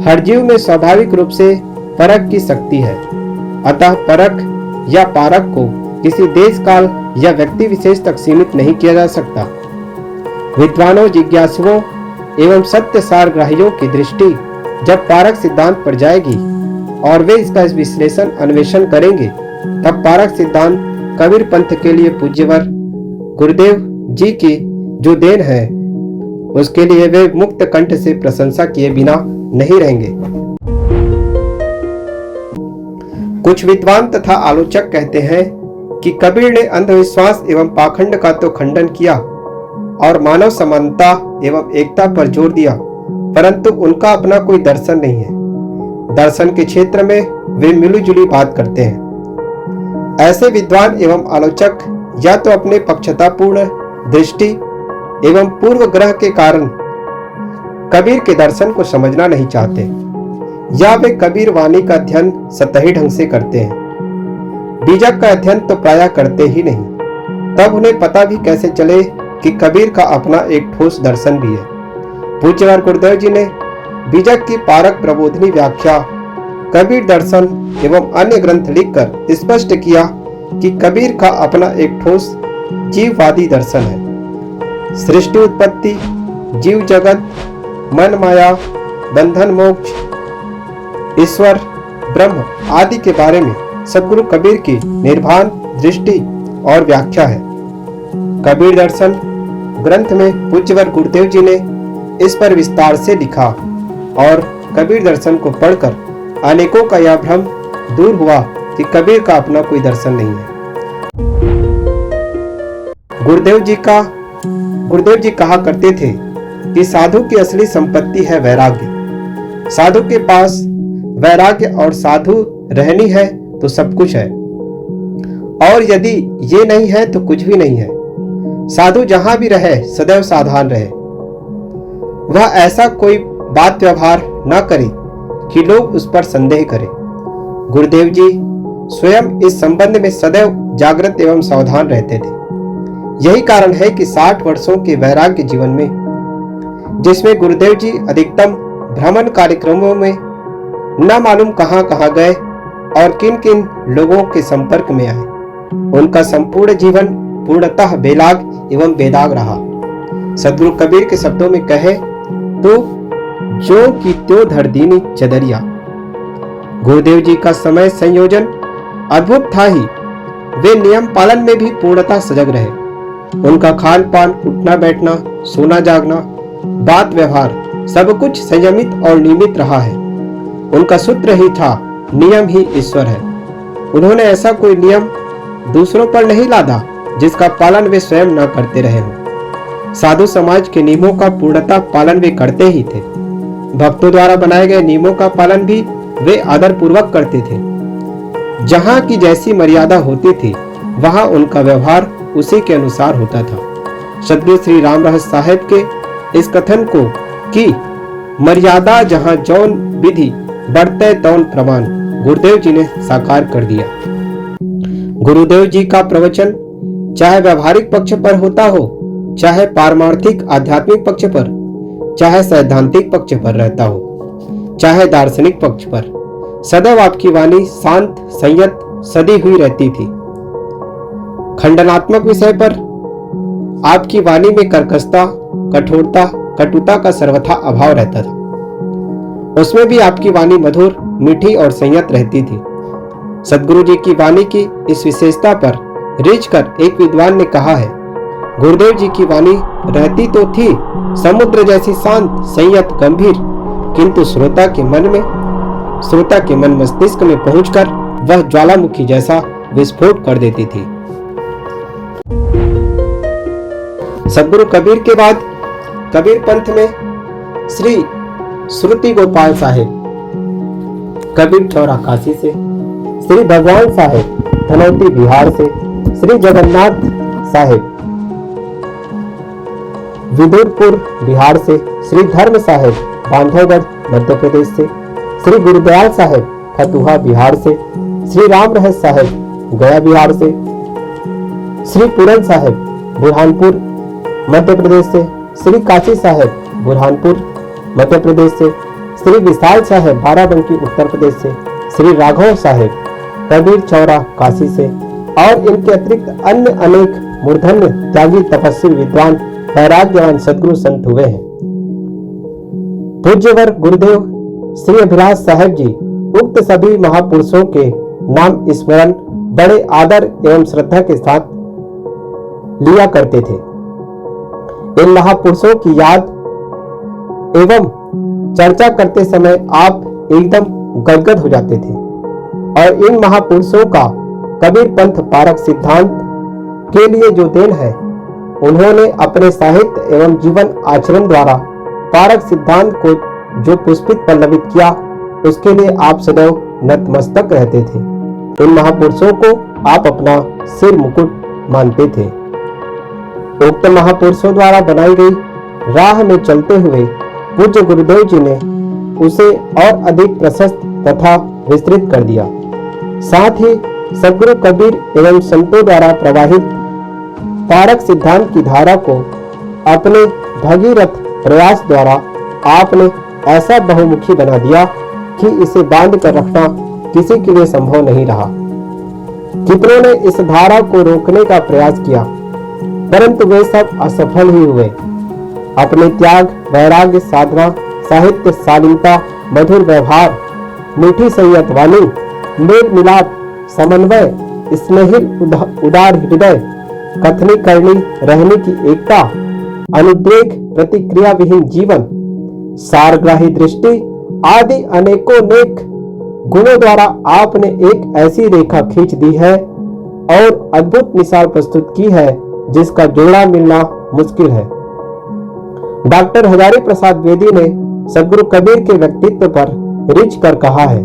हर जीव में स्वाभाविक रूप से परख की शक्ति है। अतः परख या पारक को किसी देश काल या व्यक्ति विशेष तक सीमित नहीं किया जा सकता। विद्वानों, जिज्ञासुओं एवं सत्य सारग्राहियों की दृष्टि जब पारक सिद्धांत पर जाएगी और वे इसका विश्लेषण अन्वेषण करेंगे, तब पारक सिद्धांत कबीर पंथ के लिए पूज्यवर गुरुदेव जी की जो देन है, उसके लिए वे मुक्त कंठ से प्रशंसा किए बिना नहीं रहेंगे। कुछ विद्वान तथा आलोचक कहते हैं कि कबीर ने अंधविश्वास एवं पाखंड का तो खंडन किया और मानव समानता एवं एकता पर जोर दिया, परंतु उनका अपना कोई दर्शन नहीं है। दर्शन के क्षेत्र में वे मिलीजुली बात करते हैं। ऐसे विद्वान एवं आलोचक या तो अपने पक्षतापूर्ण दृष्टि एवं पूर्व ग्रह के कारण कबीर के दर्शन को समझना नहीं चाहते, या वे कबीर वाणी का अध्ययन सतही ढंग से करते हैं। बीजक का अध्ययन तो प्रायः करते ही नहीं, तब उन्हें पता भी कैसे चले कि कबीर का अपना एक ठोस दर्शन भी है। पूज्यवर गुरुदेव जी ने बीजक की पारक प्रबोधनी व्याख्या कबीर दर्शन एवं अन्य ग्रंथ लिखकर स्पष्ट किया कि कबीर का अपना एक ठोस जीववादी दर्शन है। सृष्टि उत्पत्ति, जीव जगत, मन माया, बंधन मोक्ष, ईश्वर, ब्रह्म आदि के बारे में सद्गुरु कबीर की निर्भान दृष्टि और व्याख्या है। कबीर दर्शन ग्रंथ में पूज्यवर गुरुदेव जी ने इस पर विस्तार से लिखा और कबीर दर्शन को पढ़कर अनेकों का यह भ्रम दूर हुआ कि कबीर का अपना कोई दर्शन नहीं है। गुरुदेव जी कहा करते थे कि साधु की असली संपत्ति है वैराग्य। साधु के पास वैराग्य और साधु रहनी है तो सब कुछ है, और यदि ये नहीं है तो कुछ भी नहीं है। साधु जहां भी रहे सदैव सावधान रहे। वह ऐसा कोई बात व्यवहार न करे कि लोग उस पर संदेह करें। गुरुदेव जी स्वयं इस संबंध में सदैव जागृत एवं सावधान रहते थे। यही कारण है कि 60 वर्षों के वैराग्य जीवन में, जिसमें गुरुदेव जी अधिकतम भ्रमण कार्यक्रमों में न मालूम कहां कहां गए और किन किन लोगों के संपर्क में आए, उनका संपूर्ण जीवन पूर्णतः बेलाग एवं बेदाग रहा। सद्गुरु कबीर के शब्दों में कहे तो जो की त्यो धर दीनी चदरिया। गुरुदेव जी का समय संयोजन अद्भुत था ही। वे नियम पालन में भी पूर्णतः सजग रहे। उनका खान पान, उठना बैठना, सोना जागना, बात व्यवहार सब कुछ संयमित और नियमित रहा है। उनका सूत्र ही था, नियम ही ईश्वर है। उन्होंने ऐसा कोई नियम दूसरों पर नहीं लादा जिसका पालन वे स्वयं न करते रहे हों। साधु समाज के नियमों का पूर्णतः पालन वे करते ही थे। भक्तों द्वारा बनाए गए नियमों का पालन भी वे आदर पूर्वक करते थे। जहां की जैसी मर्यादा होती थी वहां उनका व्यवहार उसी के अनुसार होता था। सद्गुरु श्री राम रहस्य साहेब के इस कथन को कि मर्यादा जहां जौन विधि बढ़ते तौन प्रमाण गुरुदेव जी ने साकार कर दिया। गुरुदेव जी का प्रवचन चाहे व्यवहारिक पक्ष पर होता हो, चाहे पारमार्थिक आध्यात्मिक पक्ष पर, चाहे सैद्धांतिक पक्ष पर रहता हो, चाहे दार्शनिक पक्ष पर, सदैव आपकी वाणी शांत, संयत, सदी हुई रहती थी। खंडनात्मक विषय पर आपकी वाणी में कर्कशता, कठोरता, कटुता का सर्वथा अभाव रहता था। उसमें भी आपकी वाणी मधुर, मीठी और संयत रहती थी। सद्गुरु जी की वाणी की इस विशेषता पर रीझकर एक विद्वान ने कहा है, गुरुदेव जी की वाणी रहती तो थी समुद्र जैसी शांत, संयत, गंभीर, किंतु श्रोता के मन मस्तिष्क में पहुंचकर वह ज्वालामुखी जैसा विस्फोट कर देती थी। सद्गुरु कबीर के बाद कबीर पंथ में श्री श्रुति गोपाल साहेब कबीर चौरा काशी से, श्री भगवान साहेब धनौती बिहार से, श्री जगन्नाथ साहेब विदुरपुर बिहार से, श्री धर्म साहेब बांधवगढ़ मध्य प्रदेश से, श्री गुरुदयाल साहेब खतुहा बिहार से, श्री राम रहस साहेब गया बिहार से, श्री पूरन साहेब बुरहानपुर मध्य प्रदेश से, श्री काशी साहेब बुरहानपुर मध्य प्रदेश से, श्री विशाल साहेब बाराबंकी उत्तर प्रदेश से, श्री राघव साहेब कबीर चौरा काशी से और इनके अतिरिक्त अन्य अनेक मूर्धन्य त्यागी तपस्वी विद्वान वैराग्यवान सदगुरु संत हुए हैं। पूज्यवर गुरुदेव श्री अभिलाष साहेब जी उक्त सभी महापुरुषों के नाम स्मरण बड़े आदर एवं श्रद्धा के साथ लिया करते थे। इन महापुरुषों की याद एवं चर्चा करते समय आप एकदम गदगद हो जाते थे और इन महापुरुषों का कबीर पंथ पारक सिद्धांत के लिए जो देन है, उन्होंने अपने साहित्य एवं जीवन आचरण द्वारा पारक सिद्धांत को जो पुष्पित पल्लवित किया, उसके लिए आप सदैव नतमस्तक रहते थे। इन महापुरुषों को आप अपना सिर मुकुट मानते थे। उक्त महापुरुषों द्वारा बनाई गई राह में चलते हुए पूज्य गुरुदेव जी ने उसे और अधिक प्रशस्त तथा विस्तृत कर दिया। साथ ही सद्गुरु कबीर एवं संतों द्वारा प्रवाहित पारक सिद्धांत की धारा को अपने भगीरथ प्रयास द्वारा आपने ऐसा बहुमुखी बना दिया कि इसे बांध कर रखना किसी के लिए संभव नहीं रहा। कितनों ने इस धारा को रोकने का प्रयास किया, परंतु वे सब असफल ही हुए। अपने त्याग, वैराग्य, साधना, साहित्य, शालीनता, मधुर व्यवहार, मीठी संयत वाणी, मेल मिलाप, समन्वय, स्नेहिल उदार हृदय, कथनी करनी रहने की एकता, अनुद्वेग प्रतिक्रिया विहीन जीवन, सारग्राही दृष्टि आदि अनेकों नेक गुणों द्वारा आपने एक ऐसी रेखा खींच दी है और अद्भुत मिसाल प्रस्तुत की है जिसका जोड़ा मिलना मुश्किल है। डॉक्टर हजारी प्रसाद द्विवेदी ने सद्गुरु कबीर के व्यक्तित्व पर रिझ कर कहा है,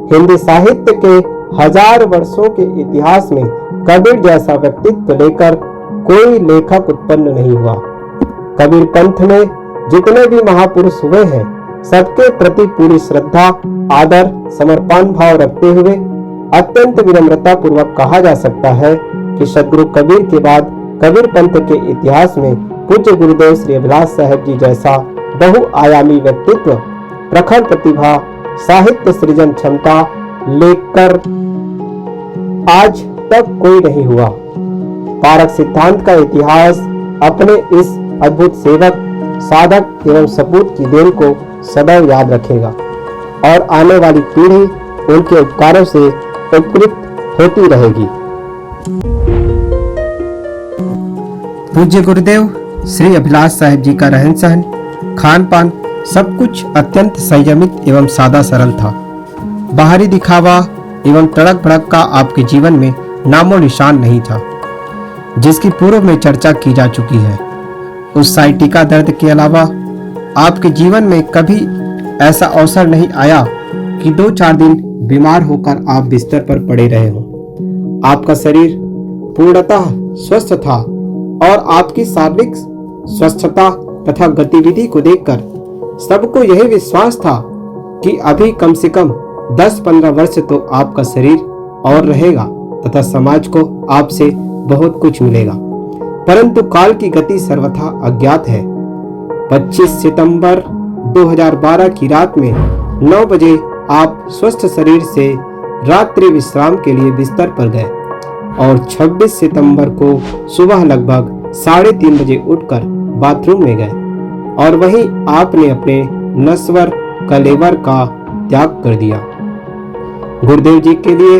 हिंदी साहित्य के 1000 वर्षों के इतिहास में कबीर जैसा व्यक्तित्व लेकर कोई लेखक उत्पन्न नहीं हुआ। कबीर पंथ में जितने भी महापुरुष हुए हैं, सबके प्रति पूरी श्रद्धा, आदर, समर्पण भाव रखते हुए अत्यंत विनम्रता पूर्वक कहा जा सकता है कि सद्गुरु कबीर के बाद कबीर पंथ के इतिहास में पूज्य गुरुदेव श्री अभिलाष साहेब जी जैसा बहुआयामी व्यक्तित्व, प्रखर प्रतिभा, साहित्य सृजन क्षमता लेकर आज तक कोई नहीं हुआ। पारक सिद्धांत का इतिहास अपने इस अद्भुत सेवक, साधक एवं सपूत की देन को सदैव याद रखेगा और आने वाली पीढ़ी उनके उपकारों से उपकृत होती रहेगी। पूज्य गुरुदेव श्री अभिलाष साहेब जी का रहन सहन, खान पान सब कुछ अत्यंत संयमित एवं सादा सरल था। बाहरी दिखावा एवं तड़क भड़क का आपके जीवन में नामो निशान नहीं था, जिसकी पूर्व में चर्चा की जा चुकी है। उस साइटिका दर्द के अलावा आपके जीवन में कभी ऐसा अवसर नहीं आया कि 2-4 दिन बीमार होकर आप बिस्तर पर पड़े रहे हो। आपका शरीर पूर्णतः स्वस्थ था और आपकी शारीरिक स्वस्थता तथा गतिविधि को देखकर सबको यही विश्वास था कि अभी कम से कम 10-15 वर्ष तो आपका शरीर और रहेगा तथा समाज को आपसे बहुत कुछ मिलेगा। परंतु काल की गति सर्वथा अज्ञात है। 25 सितंबर 2012 की रात में 9 बजे आप स्वस्थ शरीर से रात्रि विश्राम के लिए बिस्तर पर गए और 26 सितंबर को सुबह लगभग 3:30 बजे उठकर बाथरूम में गए और वहीं आपने अपने नश्वर कलेवर का त्याग कर दिया। गुरुदेव जी के लिए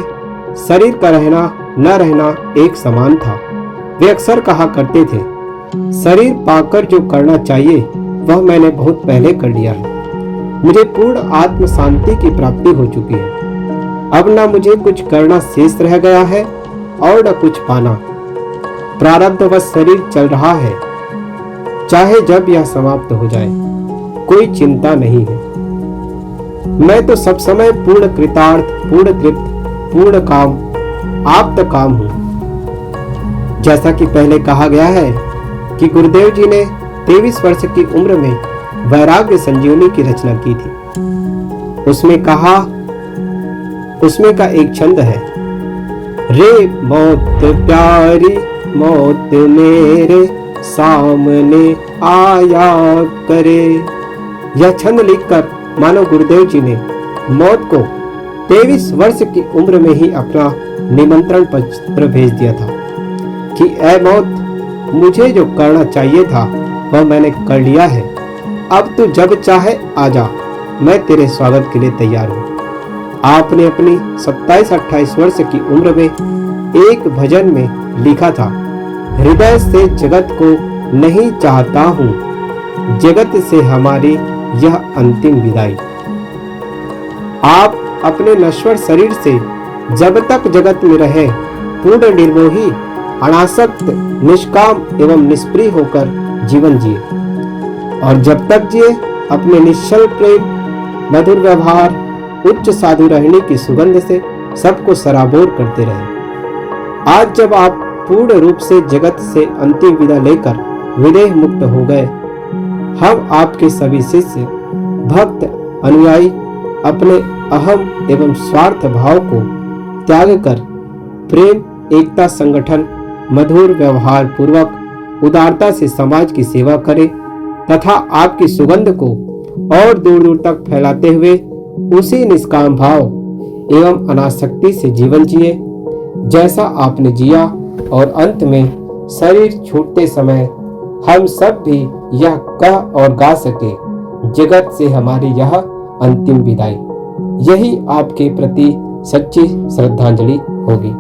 शरीर का रहना न रहना एक समान था। वे अक्सर कहा करते थे, शरीर पाकर जो करना चाहिए वह मैंने बहुत पहले कर लिया है। मुझे पूर्ण आत्म शांति की प्राप्ति हो चुकी है। अब न मुझे कुछ करना शेष रह गया है और न कुछ पाना। प्रारब्धवश शरीर चल रहा है, चाहे जब यह समाप्त हो जाए, कोई चिंता नहीं है। मैं तो सब समय पूर्ण कृतार्थ, पूर्ण तृप्त, पूर्ण काम, आप्त काम हूं। जैसा कि पहले कहा गया है कि गुरुदेव जी ने 23 वर्ष की उम्र में वैराग्य संजीवनी की रचना की थी। उसमें का एक छंद है, रे मौत प्यारी मौत मेरे सामने आया करे। यह छंद लिखकर मानो गुरुदेव जी ने मौत को 23 वर्ष की उम्र में ही अपना निमंत्रण पत्र भेज दिया था कि ऐ मौत, मुझे जो करना चाहिए था वह मैंने कर लिया है। अब तू जब चाहे आजा, मैं तेरे स्वागत के लिए तैयार हूँ। आपने अपनी 27-28 वर्ष की उम्र में एक भजन में लिखा था, हृदय से जगत को नहीं चाहता हूँ, जगत से हमारी यह अंतिम विदाई। आप अपने नश्वर शरीर से जब तक जगत में रहे पूर्ण निर्मोही, अनासक्त, निष्काम एवं निष्प्रिय होकर जीवन जिए, और जब तक जिए अपने निश्चल प्रेम, मधुर व्यवहार, उच्च साधु रहने की सुगंध से सबको सराबोर करते रहे। आज जब आप पूर्ण रूप से जगत से अंतिम विदा लेकर विदेह मुक्त हो गए, हम आपके सभी शिष्य, भक्त, अनुयायी अपने अहम एवं स्वार्थ भाव को त्याग कर प्रेम, एकता, संगठन, मधुर व्यवहार पूर्वक उदारता से समाज की सेवा करें तथा आपकी सुगंध को और दूर दूर तक फैलाते हुए उसी निष्काम भाव एवं अनासक्ति से जीवन जिए जैसा आपने जिया, और अंत में शरीर छूटते समय हम सब भी यह कह और गा सके, जगत से हमारी यह अंतिम विदाई। यही आपके प्रति सच्ची श्रद्धांजलि होगी।